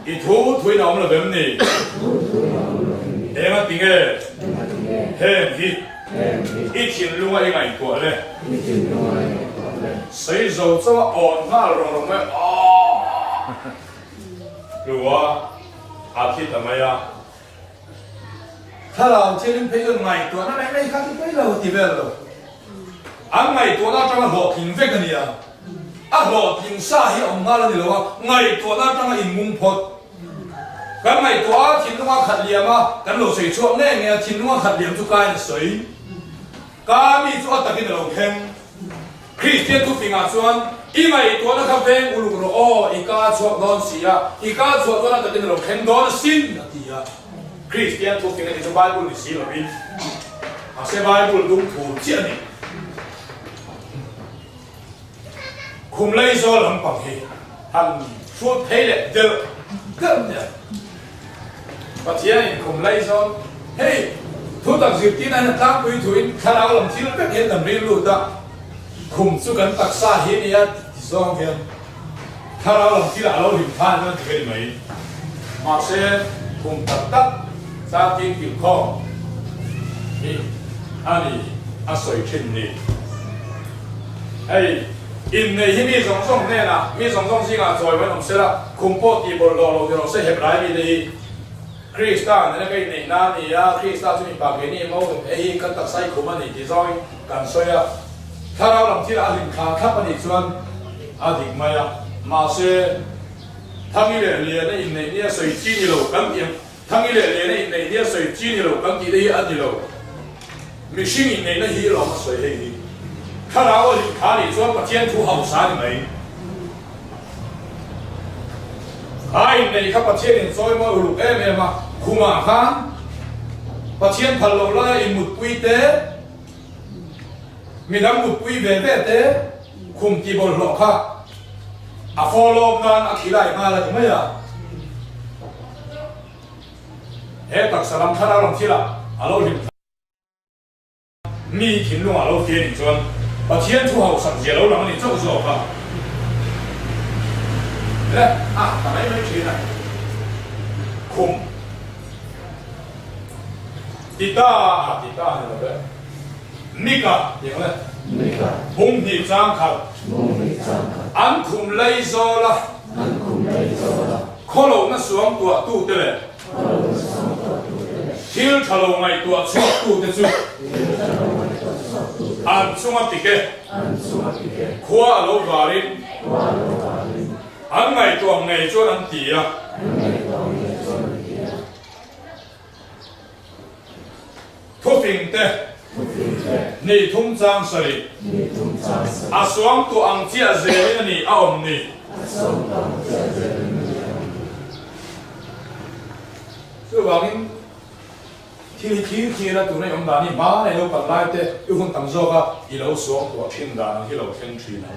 อีทูทุยน้องเราแบบนี้เอ็งติงเอเฮมฮิอีชินลุงอะไรตัวเลยใส่โซ่จะว่าอ่อนง่ายลงไหมอ๋อหรือว่าอาทิตย์ทำไมอ่ะถ้าเราเชื่อเรื่องเพลงใหม่ตัวนั้นไม่ข้าที่ไม่เราที่เบลล์อันใหม่ตัวนั้นจะมาหลอกหิงเฟกันเนี่ยอ่ะหลอกหิงซาฮิออกมาแล้วนี่หรอวะใหม่ตัวนั้นจะมาอินมุงพดกันใหม่ตัวทิ้งว่าขัดเหลี่ยมอ่ะกันหลอกใส่ช่วงแน่เงี้ยทิ้งว่าขัดเหลี่ยมทุกการสวยการมีช่วงตะกี้เราแข่งคริสเตียนทุกปีงานส่วนอีใหม่ตัวนั้นเขาเป็นอุลุกโรอ้อีกาช่วงโดนเสียอีกาช่วงตัวนั้นตะกี้เราแข่งโดนสิ้นนาทีอ่ะคริสเตียนทุกปีงานที่จะไบเบิลสีเหล่านี้อาเซไบเบิลดุถูกเจียนี่คุมเลยโซ่หลังปังเฮทันช่วยเพลเดอร์เกินเนี่ยปัจจัยคุมเลยโซ่เฮ้ยทุกตักสิบที่นั่นตั้งไปถุยข้าเราหลังที่เราเป็นเห็นลำเรียนรู้ตาคุมสุกันตักซาเฮียนี่ที่สองเห็นข้าเราหลังที่เราหิมพานนั่นจะเป็นไหมมาเซ่คุมตักซาที่ผิวข้อนี่อันนี้อาศัยเช่นนี้ไอ้อินในที่มีสองช่องเนี่ยนะมีสองช่องที่งานซอยไว้ผมเสร็จละคุมโปตีบอลรอเราเดี๋ยวเราเสียเหตุร้ายมีดีคริสตันนั่นก็ในน้านี่อะคริสตันที่มีปากนี่มั่งไอ้กันตัดไส้ขุมันนี่ที่ซอยกันซอยอะถ้าเราหลังที่เราถึงขาขับมันอีกส่วนอาทิตย์มาอะมาเสียทั้งนี้เลยในอินในเนี่ยสวยจีนี่เรากันยังทั้งนี้เลยในอินในเนี่ยสวยจีนี่เรากันที่ได้อันนี้เรามีสิ่งอินในนั้นที่เรามาสวยให้ดีถ้าเราถึงขานี่ส่วนประเทศทุกหาวสารไหมไอ้ในข้าประเทศนี่ซอยมาอุลุเอ็มมาคุมาขันประเทศพันโลละอิมุดปุยเตมีน้ำมุดปุยเบเบเตคุมตีบอลหลอกค่ะอะฟอลล์นั้นอะขี้ไหลมาแล้วใช่ไหมอ่ะ he tak salam thara long thila alo lim mi thin lu alo ke ni chon pathian thu hau sak je lo lang ni chau zo ka le ta mai mai chi na khum tita ni lo be nika ye le nika hum ni chang khal an khum lai zo la kholo na suang tua tu te le thil thalo ngai tua chu tu te chu an chunga tike khua lo garin an ngai tua ngai chu an tia thu phing te ni thum chang sari a suang tu ang chia ze ni a om ni so wangin thi na tu nei om da ni ma nei lo kan lai te yu hun tam zo ka I lo suang tu thin da hi lo thin thi na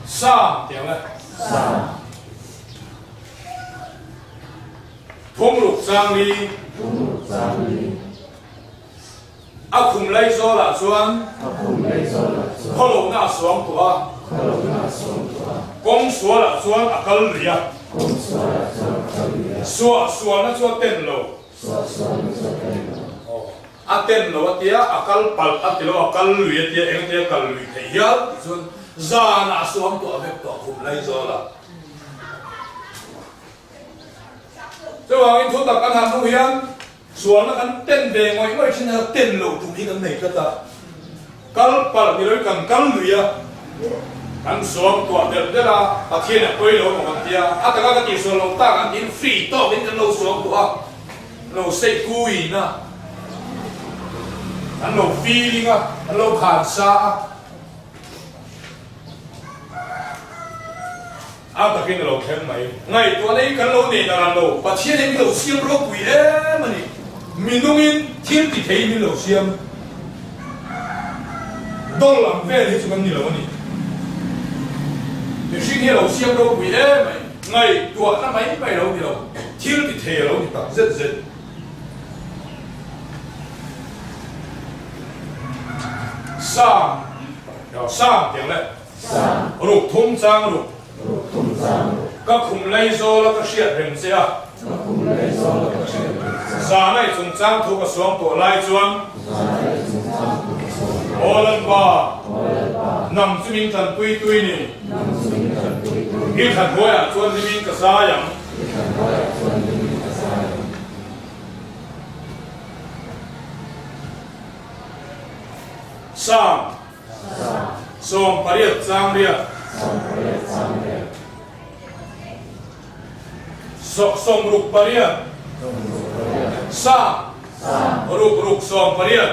sa tiang le sa phung lục sang li a khum lai zo la chuan kholo na suang tu a công số là chuan akal ria số na chuan ten lo a ten lo atia akal pal atilo akal lui atia eng te akal lui the ya chuan za na suang tu avek to khum lai zo la cho wangin thu tak kan han nu hian suan na kan ten ve ngoi chin ha ten lo tu hi kan nei ka ta kal pal ni loi kan kal lui a kan suam tua del dela pathian koi lo ngam tia ataka ka ti so lo ta kan in free to bin kan lo suam tua lo sei kui na kan lo feeling a kan lo khan sa a ta kin lo khen mai ngai tua nei kan lo ne na lo pathian ni lo siam lo kui e mani minungin thil ti thei ni lo siam dol lam ve ni chu kan ni lo ni sinh hiệu đầu xiêm đâu quỷ ế mày ngày tuột nó mấy đâu thì đâu thiếu thì thề đâu thì tập rất dễ sang sang tiếng đấy rục thum sang rục các khung lấy zo là các chuyện hình xe sa này chúng trang thu các xuống bộ lai chuông ô lần ba nằm suy minh thần tuy nè khi thần hối à chuan suy minh cả sa yang sang song pariat sang dia song ruk pariat sang ruk song pariat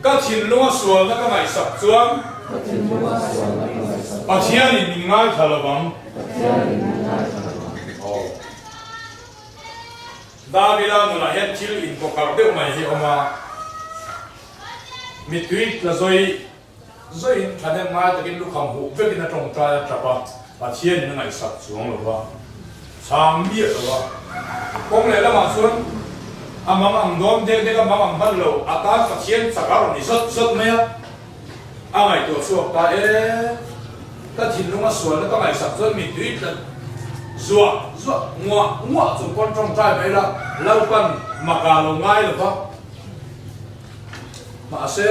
các thiên lúa xuân nó các ngày sập chuông, bà thiên thì mình ngay thở là bằng, đa bây giờ là hết chiếu in cuộc gặp được mày thì ông à, mít tuyết là rồi thành ra ngay từ cái lúc không hụt với cái nó trồng trái chập à, bà thiên nó ngày sập chuông rồi ba, sáng biết rồi ba, con này là mà xuân amang ang dom de ka mamang ballo ata patient sakar ni sot maya angai to suak ta ta thinlunga suan ta ngai sak zon mi tuit la zua ngwa chu kon trong trai mai la lau pan makalo ngai lo ba ma se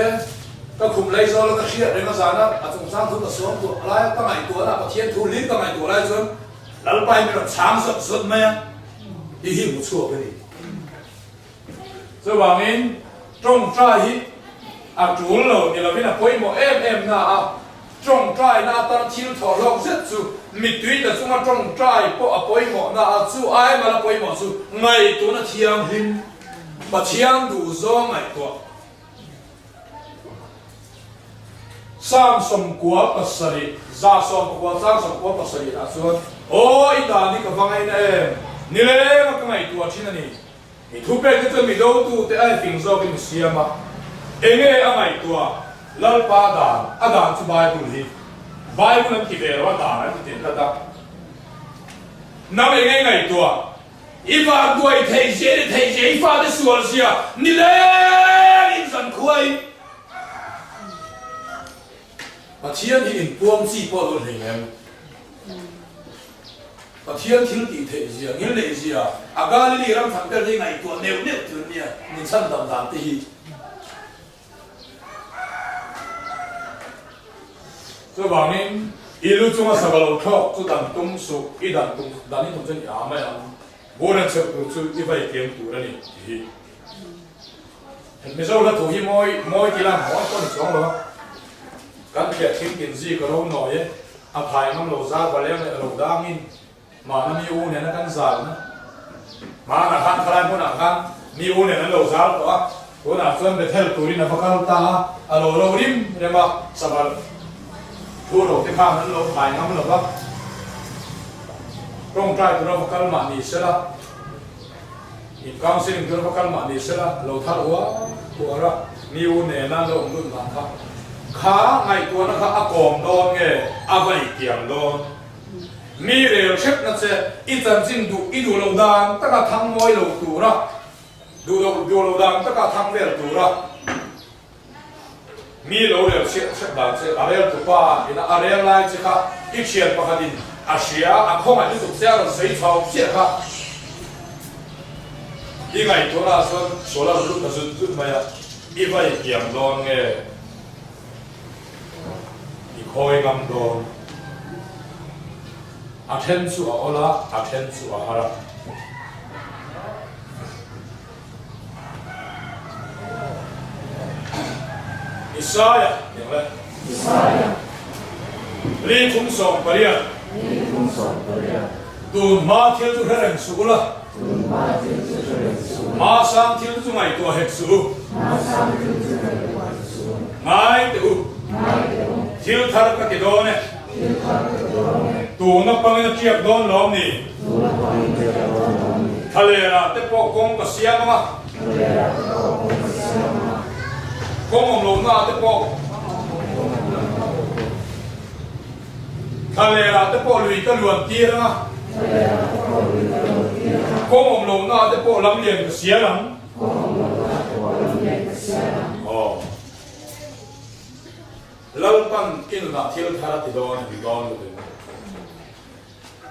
ta khum lai zo la ka khia re ma sana a chung sang thu ta suam tu lai ta ngai to la patient thu lin ta ngai to lai zon lal pai mi lo chang sot maya hi mu chu cái so wangin trong trai hi a chul lo ni lo vina poi mo em na a trong trai na tan thil tho lok zet chu mi tui ta chunga trong trai po a poi mo na a chu ai ma la poi mo chu ngai tu na thiam him ba thiam du zo ngai to sam som kwa pasari za som kwa sang som kwa pasari a chu o ida ni ka vangai na em ni le ma ka ngai tu a thina ni thu pe cái mi đâu tu te ai phình zo cái siam mà enge angai tua lal pa da adan chu bai tu hi ใบมันนั่นกี่เดือนว่าตานั่นติดกระดับนั่งยังไงตัวอีฟ้าด้วยเทเจอีฟ้าได้สวนเสียนี่แหละอินสันคุยมาเทียนที่อินพวงสีปอดเลยไงมาเทียนที่ตีเทเจงี้เลยเสียอากาศนี่เราทำกันได้ไงตัวเนี้ยตัวเนี้ยนี่สั้นดำตี所以往年一路中啊，十个路口，就当东数，一当东，当你同真亚咩啊？我能出出一块tiền đủ了你，你说我土地mỗi几lang mỗi con sống rồi, cái việc thiên kiến gì cái lâu nổi ấy, à phải năm lâu ra và leo này lâu đang in, mà nó miu này nó căng dài nữa, mà là khăn khai muốn là khăn, miu này nó lâu ra đó, bữa nào xuân để theo tụi đi là phải khăn ta, à lâu lâu đêm, nhưng mà sao mà thua đầu cái khang nó lâu phải năm lâu đó. Trong trai của nó phải calma ni sila, in counseling của nó phải calma ni sila, lâu thar hoa ra, nhiều nè na lâu luôn mà khá, khá ngày của nó khá aqom đòn nghe, vậy kiềm đòn, mi rêu xếp nó sẽ ít dần xin đủ lâu đàn, tất cả thằng môi lâu đủ ra, đủ lâu đàn tất cả thằng về đủ ra, mi lâu rêu xếp đàn sẽ arel tu pa, in arel lại sẽ khá ít chuyện pa khadin. Asia, không phải tiếp tục theo là giấy thầu chết ha. Đi ngày tối là số là lúc là rút mày à, đi vay kiểm đòn nghe, đi khơi ngâm đòn, attention ola, attention hara. Isaiah, những này. Isaiah. Lý thúng sòng bari à. Tu ma thiêu tu hết hành số là ma sang thiêu tu ngày tua hết số ngày tu thiêu thar các cái đó này tu nó bằng cái chiếc đó lom nè thà lẽ là tiếp bộ công cái xiang mà công ông lom na tiếp bộ thà lẽ là tiếp bộ lùi cái luồn tia đó công ông lom na tiếp bộ lắm liền cái xiang lắm lần pan in là thiếu thà thì đó rồi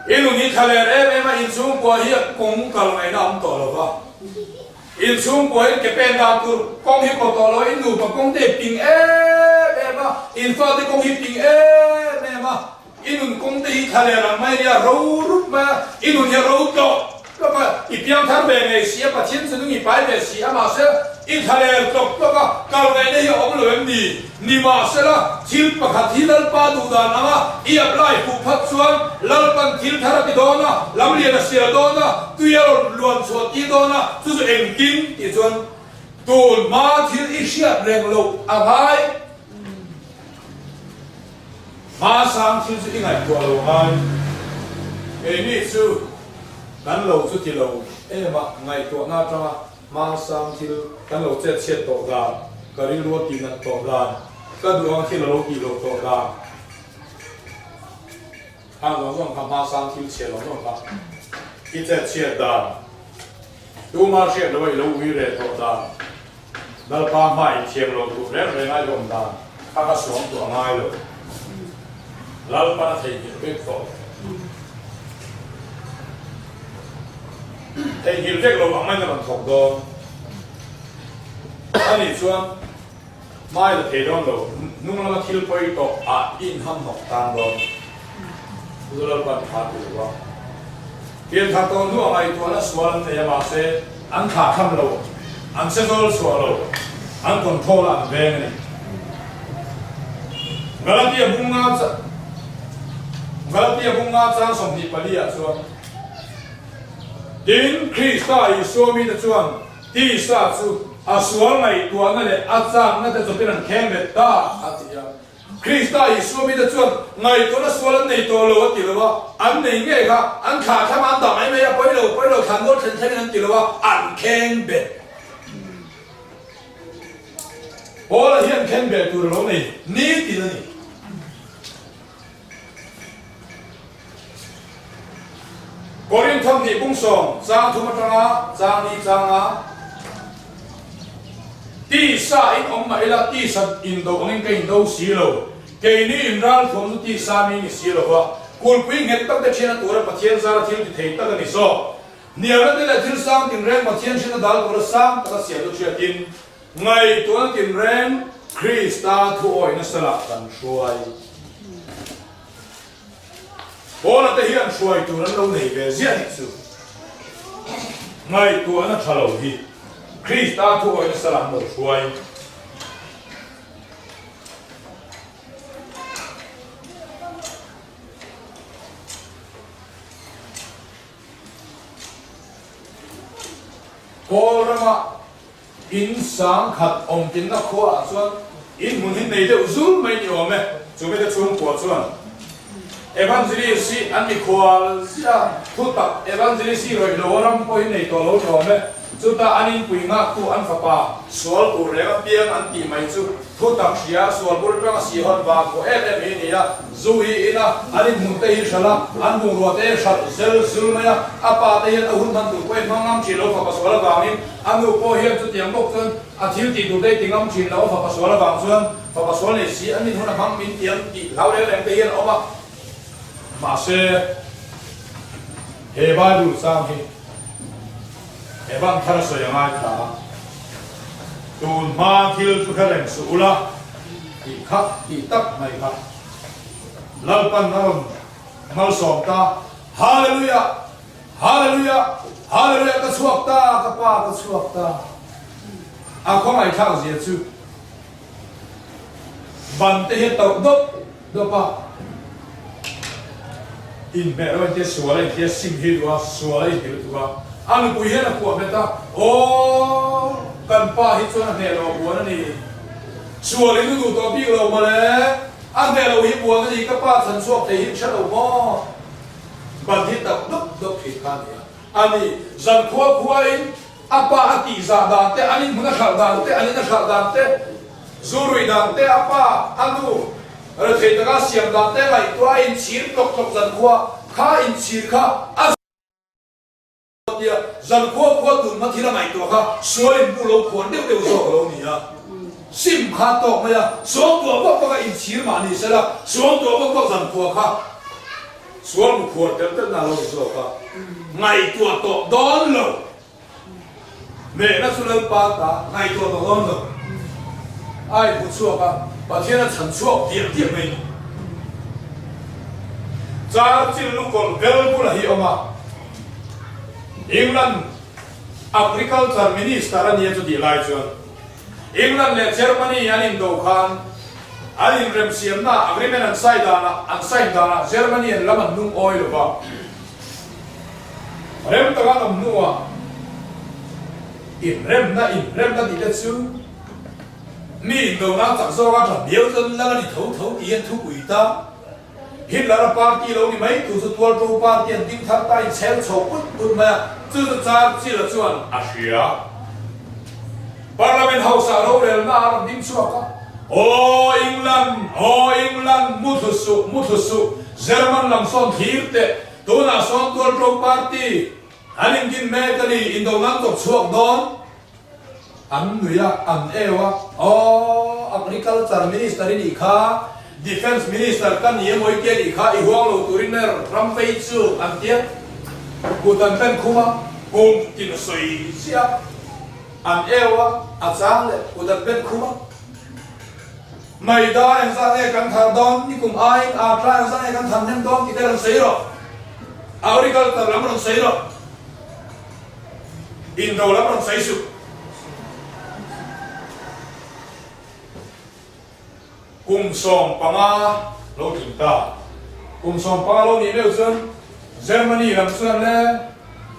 in ni thà lẽ em mà in xuống qua hiện công cái ngày nào cũng tổ rồi in xuống qua cái bên nào tu công hiệp có tổ rồi in đủ mà công để ping em mà in pha để công hiệp ping em mà inun công ty thà lẽ là mấy nhà râu rút mà inun nhà râu to, đó mà ít piang thằng bé này xía mà thiên sinh những bài bé xía mà sẽ ít thà lẽ to, đó mà câu này đây ông luyện đi, ni mà sẽ là thiên bậc hạt thiên lal pa du đàn mà ít lại phụ phát xuân lal pan thiên thà cái đó na làm liền là xía đó na tuy là luồn suốt tí đó na chú chú em kín tí xuân tuôn mà thiên ít xía rèn lục à phải ma sang thiên sự ngày của lâu hai, cái này sư cán lâu chút thì lâu, em mà ngày của na cho ma sang thiên cán lâu chết chết tổ ra, cái đi lúa tìm được tổ ra, cái đồ ăn thiên lâu kỳ lâu tổ ra, hàng lâu rồi hàng ma sang thiên chết lâu rồi cả, cái chết chết ra, tu ma chết rồi lâu vi rẻ tổ ra, đal pa mai chết lâu tu rẻ rẻ ngay rồi ra, các cái xuống tổ ngay rồi. Lal pa thầy hiểu biết rồi, thầy hiểu biết rồi bằng mấy cái bằng thuộc đó, anh ấy xuân, mai là thầy đó rồi, nung là thiếu phải to, in ham học tan đó, rồi lal pa thà được rồi, hiện thà to nung ai to là xuân thì mà sẽ ăn thà khăm rồi, ăn sẽ rồi xuân rồi, ăn control ăn về này, cái là cái bung ngã Galatia bung nga chang som ni pali a chuan tin Krista Isu mi ta chuan ti sa chu a sual ngai tuan na le a chang na ta chu pian khem ve ta a tia Krista Isu mi ta chuan ngai to na sual nei to lo ti lo an nei nge kha an kha tham an da mai me ya poi lo khan go chen chen an ti lo an khem ve ola hian khem ve tu lo nei ni ti ni Korin tham ni bung song chang thuma tanga chang ni changa ti sa in ong ma ila ti sa in do ong ke in do si lo ke ni in ral thom ti sa mi ni si lo wa kul pui nget tak de chena tura pathian zara thil ti thei tak ni so niara de la thil sang tin reng pathian chena dal tura sang ta sia do chia tin ngai tuan tin reng Krista thu oi na sala kan shuai bola te hian shuai tu ran lo nei ve zia ni chu ngai tuan na thalo hi Krista thu oi na sala mo shuai Korama in sang khat om tin na khwa chuan in mun hin nei de uzul mai ni ome chu me de chung ko chuan evangelist si an mi khwal sia thuta evangelist si roi lo ram po hin nei to lo to me chu ta anin pui nga tu an fa pa sual u re ga piang an ti mai chu thuta sia sual bur pa si hot ba ko em hi ni ya zu hi ina anin mun te hi shala an bu ro te shal zel zul ma ya apa te hi ahun man tu ko mang ngam chi lo fa pa sual ba min anu po hian chu tiang bok chun a thil ti du dei tingam chin lo fa pa sual ba chuan fa pa sual nei si anin huna mang min tiang ti lau le leng te hian oma ma se he ba du sang hi evan thara so yang ai ta tun ma thil chu khaleng su ula ti khak ti tak mai kha lal pan naron mal som ta hallelujah hallelujah hallelujah ka chuak ta ka pa ka chuak ta a khong ai thang zia chu ban te he tau do pa in me ro te suala te sim hi wa suala hi tu anh bùi hết là của người ta ô cần pa hết cho nó nè rồi của nó đi xua lấy cái đủ to biết rồi mà đấy anh nè rồi hết buồn cái gì các pa thần suộc thì hết sẽ đầu mò bản thiết tập đúc thịt can này anh đi dần khua in apa ati za dan te anh muốn khảo dan te anh khảo dan te zuri dan te apa anh tu rồi thì ta xiêm dan te lại tua in chir cọc dần khua khá in chir khá dân khua tụi nó thì là mày tuổi ha số em bu lâu khuẩn đều rồi lâu nè sim khát to mày à số tuổi có cái in chỉ mà nè sẽ là số tuổi có dân khua ha số một khuẩn đều tất là lâu rồi ha ngày tuổi to đón lâu mẹ nó xuống lên ba ta ngày tuổi to đón lâu ai不错吧把天的陈错点点没在进入过vel不了有吗England agriculture minister anh ấy cho đi lại chuan England le Germany anh in đầu khan anh in rem xiêm na agreement anh sign đana Germany anh làm anh nung oil ba rem ta làm nua in rem na đi lên xuống mi đầu na chẳng so cái thằng biểu dân là đi thấu tiền thu quỷ ta Hitler party lo ni mai tu su tual tu party an ding thar tai chel chho put ma chu cha chi la chuan Asia Parliament House a lo rel na ram ding chuak o England muthu su German lam son thir te tu na son tual tu party anin kin me tani indo nang tok chuak don an nuya an ewa o agriculture minister ni kha Defense Minister kan ye moi ke li kha I huang lo turiner ram fei chu an tia ku tan pen khuma kum tin soi sia an ewa a chang le ku tan pen khuma mai da en sa e kan thar don ni kum ai a tra en sa e kan tham nem don ki ter sei ro aurical tar lam ron sei ro in do lam ron sei su kum som panga lo tin ta kum som panga lo ni leo chuan Germany lam chuan le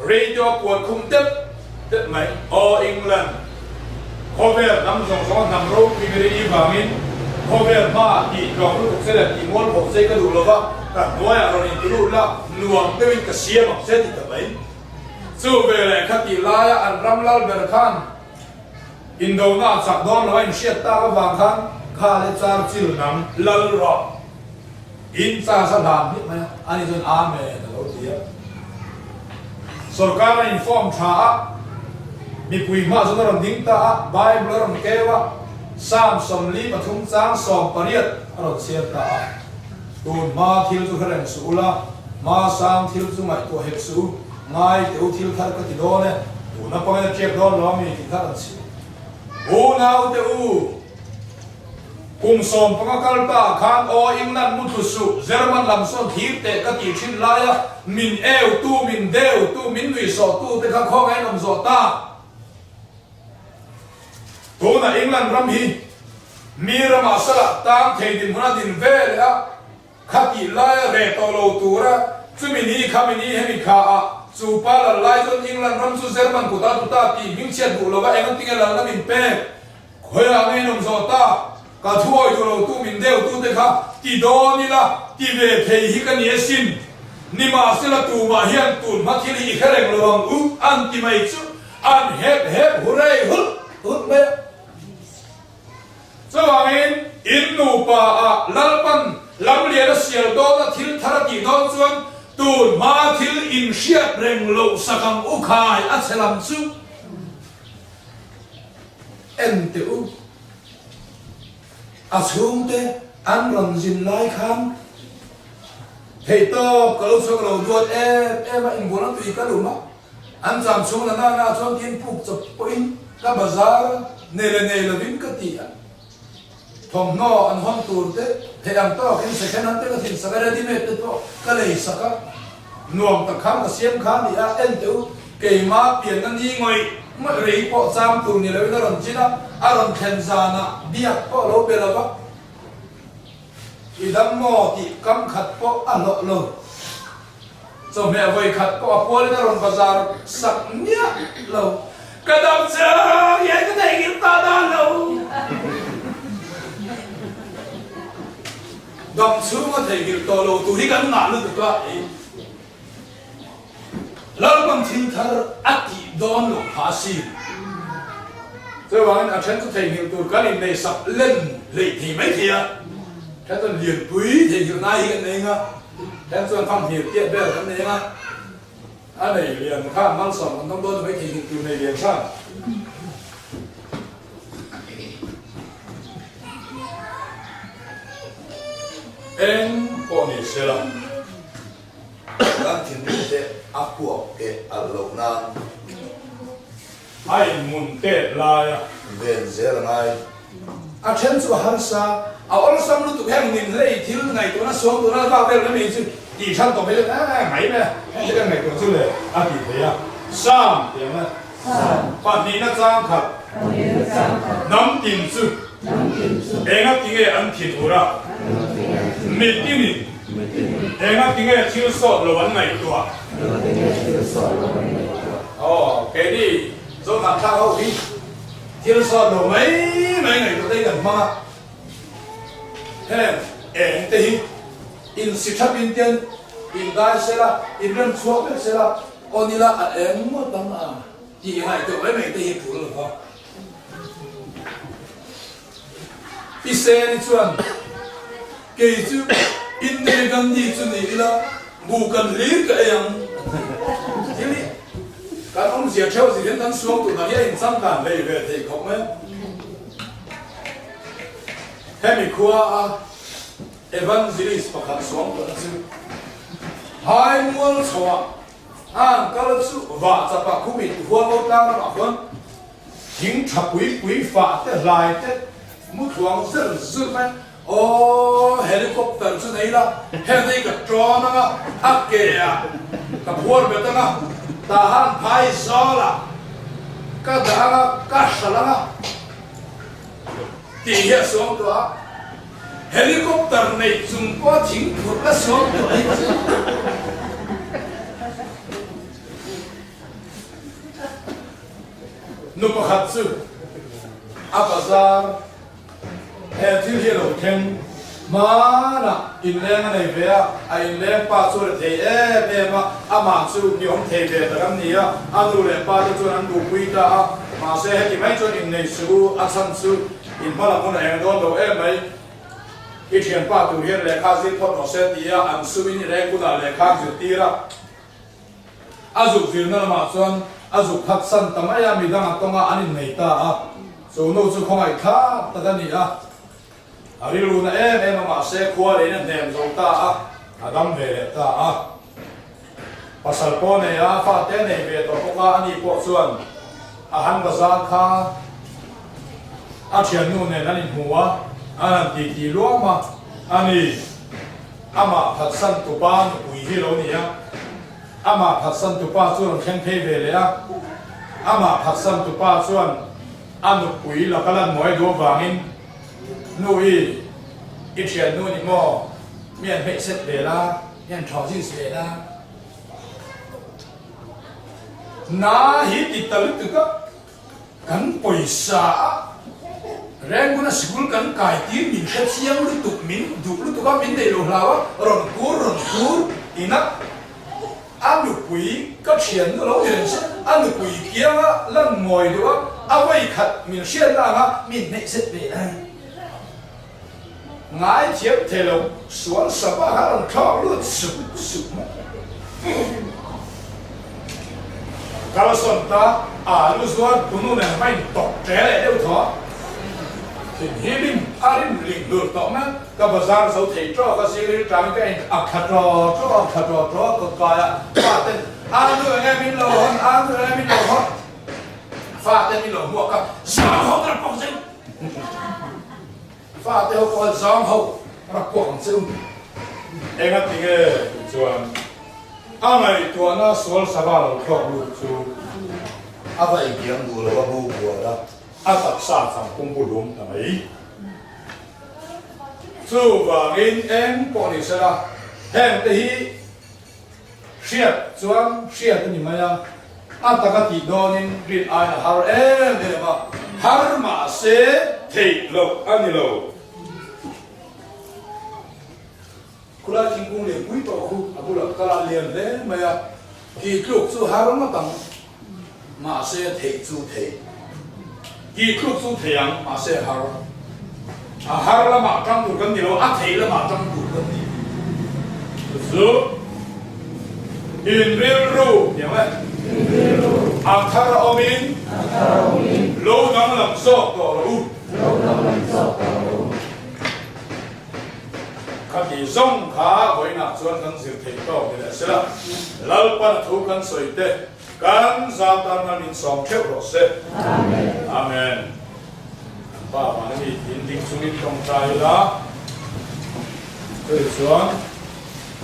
radio kuan khum tep mai o England cover nam zong nam ro pi ri bangin cover ma ti dong lu se le ti mol ho se ka lu lo ba ka noya ro ni tu lu la nuam pe win ka sia ma se ti ta mai chu ve le khati la ya an ram lal ber khan indo na chak don lo in siat ta ka wang khan kha le char chil nam lal ro in cha sa dam hi mai ani jon a me lo ti सरकार inform थाมีปุยมาจนเราดิ้งตาไบเบิลเราเกว่าสามสมลีปฐุมจางสองปริยัติเราเสียตาตูนมาทิลจุขเรงสูละมาสามทิลจุไม่ตัวเห็บสูง่ายเดี๋ยวทิลทัดก็ติดโดนเนี่ยตูนนับไปเจ็บโดนล้อมีติดทัดอันสิโอ้นาวเดี๋ยวกุมสมปะกัลตาคานโออิงนันมุตุสุเยอรมันลำส้นทีเตะกติชินลายมินเอวตูมินเดวตูมินวิโซตูเตะข้างข้องไอ้นมโซตาตัวน่ะอิงลันรัมฮีมีรมาสละตามเทดินมุนาดินเวลอะขัดลายเรตโลตูระจุมินีขามินีเฮมิคาอะจูปาลลายจนอิงลันรัมจูเซอร์มันกุตาตุตาตีมิงเชียดูโลว่าเอ็งติงเอลันมินเป้คอยอ่างเงินนมโซตากระช่วยตัวเราตู้มินเดวตู้เด็กครับที่โดนนี่ละที่เวทฮิกันเยสินนี่มาสิละตูมาเฮียนตูนมาที่นี่แค่เร่งระวังอันที่ไม่ชุอันเฮ็บหุเรหุเมสว่างอินนูปาอะลัลปันลำเลียนเสียดอนทิลทาร์ตีดอนส่วนตูนมาทิลอินเชียเร่งโลสักอุคายอัศลัมซุเอ็นเตอุอาช่วงเตอันรันจินไลคันเฮโต้ก็รู้สึกเราดูมาอินบุรันตุอีกแล้วมั้งอันจำช่วงนั้นน่าช่วงที่ปุ๊บจะไปกับบาซาร์เนลวินกติอันทอมโนอันห้องตูร์เตเฮียงโต้เห็นเสกนั้นเตก็ทิ้งสักระดิเมตต์โต้ก็เลยสักนวมตะขังกับเสียมขันนี่เอ็นเตอเกี่ยมาเปลี่ยนกันยิ่งไงไม่รีบพอจำตัวนี่เลยนะรันจินะอารมณ์เข็นซานะเบียกพอเราเปล่าปะอีดัมโมติกำขัดพออันโลจะไม่เอาไว้ขัดพอพอเลยนะรันบาซาร์สักเนี่ยเรากระดับเจ้ายังก็ได้กินตาดาเราดับชูมาได้กินตัวเราตัวที่กันหนาเลยตัวเองแล้วบางทีถ้าอัติโดนหลงภาษีเจ้าวันอาจารย์จะเห็นตัวกันในสับเล่นเลยที่ไม่เที่ยแค่ต้องเรียนปุ๋ยที่อยู่ในกันเองอ่ะแค่ส่วนทำเหตุเกี่ยวกับกันเองอ่ะอันไหนเรียนข้ามมันสองมันต้องโดนไม่กี่อยู่ในเรียนข้ามเอ็งปอนิเซลล์การที่มีเด็กอักวเกอลงนาไอ้มุนเตลายเวนเซลไงอาเชนสุฮาร์ซาเอาอัลซัมลุตุแห่งนินเลยที่รู้ไงตัวนั้นสวงตัวนั้นว่าเป็นแล้วมีชื่อดีชั้นต่อไปเลยนะไหนเนี่ยที่เป็นไงตัวชื่อเลยอาทิตย์เดียวสามเดียวนะปัจจุบันจ้างขับน้ำติ่มซุเองก็ทิ้งไอ้อันถิ่นหัวละมิดที่นี่เองก็ทิ้งไอ้ชิลสอดระวันไหนตัวอ๋อแกนี่โซนทางเขาพี่ชิลสอดระไม่ไหนตัวได้กันมาเฮ้เองแต่ฮิอินสิทธิ์อินเดียนอินได้เสร็จละอินเรื่องชั่วไปเสร็จละคนนี้ละเองหมดตั้งอ่ะที่ไหนตัวไม่แต่ฮิผูกหรอก อีเซนี่ชวนเกี่ยจูอินเดียกันดีจุนี่ละบุกันลีกเองทีนี้การองเสียเช่าสิเรื่องนั้นช่วงตัวนั้นยังสำคัญเลยเวทีของมันแค่มีครัวเอวันซิลิสประคับช่วงตัวนั้นหายมัวชัวก็รู้สึกว่าจะปะคุบิดหัวเราตั้งระดับคนทิ้งทับปุ๋ยฝาแต่ลายแต่มุดหวังเสื่อไหมโอ้เฮลิคอปเตอร์ที่ไหนล่ะเฮลิกับโดรนนะฮักเกียกับพวกแบบนั้นทหารไพศาลก็ด่าก็สละที่เหตุสองตัวเฮลิคอปเตอร์ในจุงก็ทิ้งถูกละสองตัวนุปขัดซึอาบาซาร์เฮทิลเฮโลเคนมานะอินเลงในเวียอินเลงป้าสุดเทเบมาอามาสุดยอมเทเบตรัมนี้อันดูเลป้าจะจวนอันดูคุยตามาเสียที่ไม่จวนอินในสูอักษันสูอินพลังคนเองโดนดูไม่อีเทียนป้าตัวเฮียเลขาสิพอดอเสตีอันสูบินเลกุนาเลขาจุดตีระ azuk zil na ma chuan azuk khat san tamaya mi dang atonga anin nei ta a so no chu khongai tha ta ni a ari lu na em ma se khwa le na nem zo ta a adam ve le ta a pasal po ne a fa te nei ve to ko ka ani po chuan a han ga za kha a thian nu ne nan huwa an ti lo ma ani ama phat san tu pa pui hi lo ni a ama phat san tu pa chuan khen thei ve le a ama phat san tu pa chuan anu pui la kalan moi do wangin nu i thian nu ni mo mian hei set ve la mian thau jin se la na hi ti tal tu ka kan poisa reng guna school kan kai ti min khat siang lu tu min du lu tu ka min dei lo hlawa ron kur ina anu pui ka thian nu lo yen se anu pui kia lan moi do a wai khat min sian la nga min nei set ve la ngai thiep the lo suan sa ba ha ron thau lu su Kalau ta lu zuan kunu ne mai tok te le deu tho thì hilim arim ling dur to ma ka bazar so thei tro ka siri tang ka akhatro ko ka ya fa ten anu nge min lo hon fa ten min lo mo ka sa ho tra pok sen fa te ho ko zong ho ra pok sen enga tinge chuan amai to na sol sabal ko lu chu ava ikiam du lo bu bu da atak sa sang kung bulum tamai chu wangin em po ni sala hem te hi shiat chuan shiat ni maya ataka ti donin rin ai na har em ne ma har ma se thei lo ani lo kula kingkung le pui to khu abula kala lian le maya ki kluk chu har ma tang ma se thei chu thei ki kluk chu theiang ma se har a har la ma tang tu kan ni lo a thei la ma tang tu kan ni zo in real ru ya ma a thar omin lo nang lam so to lu ka ti zong kha voi na chuan kan zir thei to ni la sela lal pan thu kan soi te kan za tan man in som theu ro se amen ba ma ni in ding sungin tong trai la ei chuan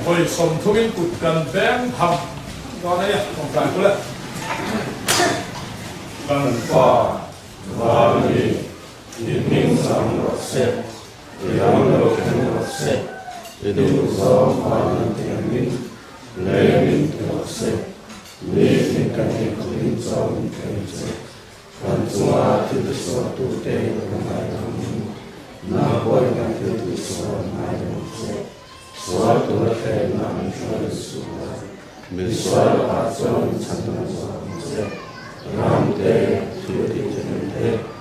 hoi som thuin kut kan beng ham do na ya tong trai ko la kan pa ba ni in ding sam ro se yang lo kan ro se du som ma ni min le min ro se ni kan ni kun som kan se kan tua tu so tu te mai na boy kan tu so mai se so tu te na so mi so a so chan na so se ram te tu ti chen te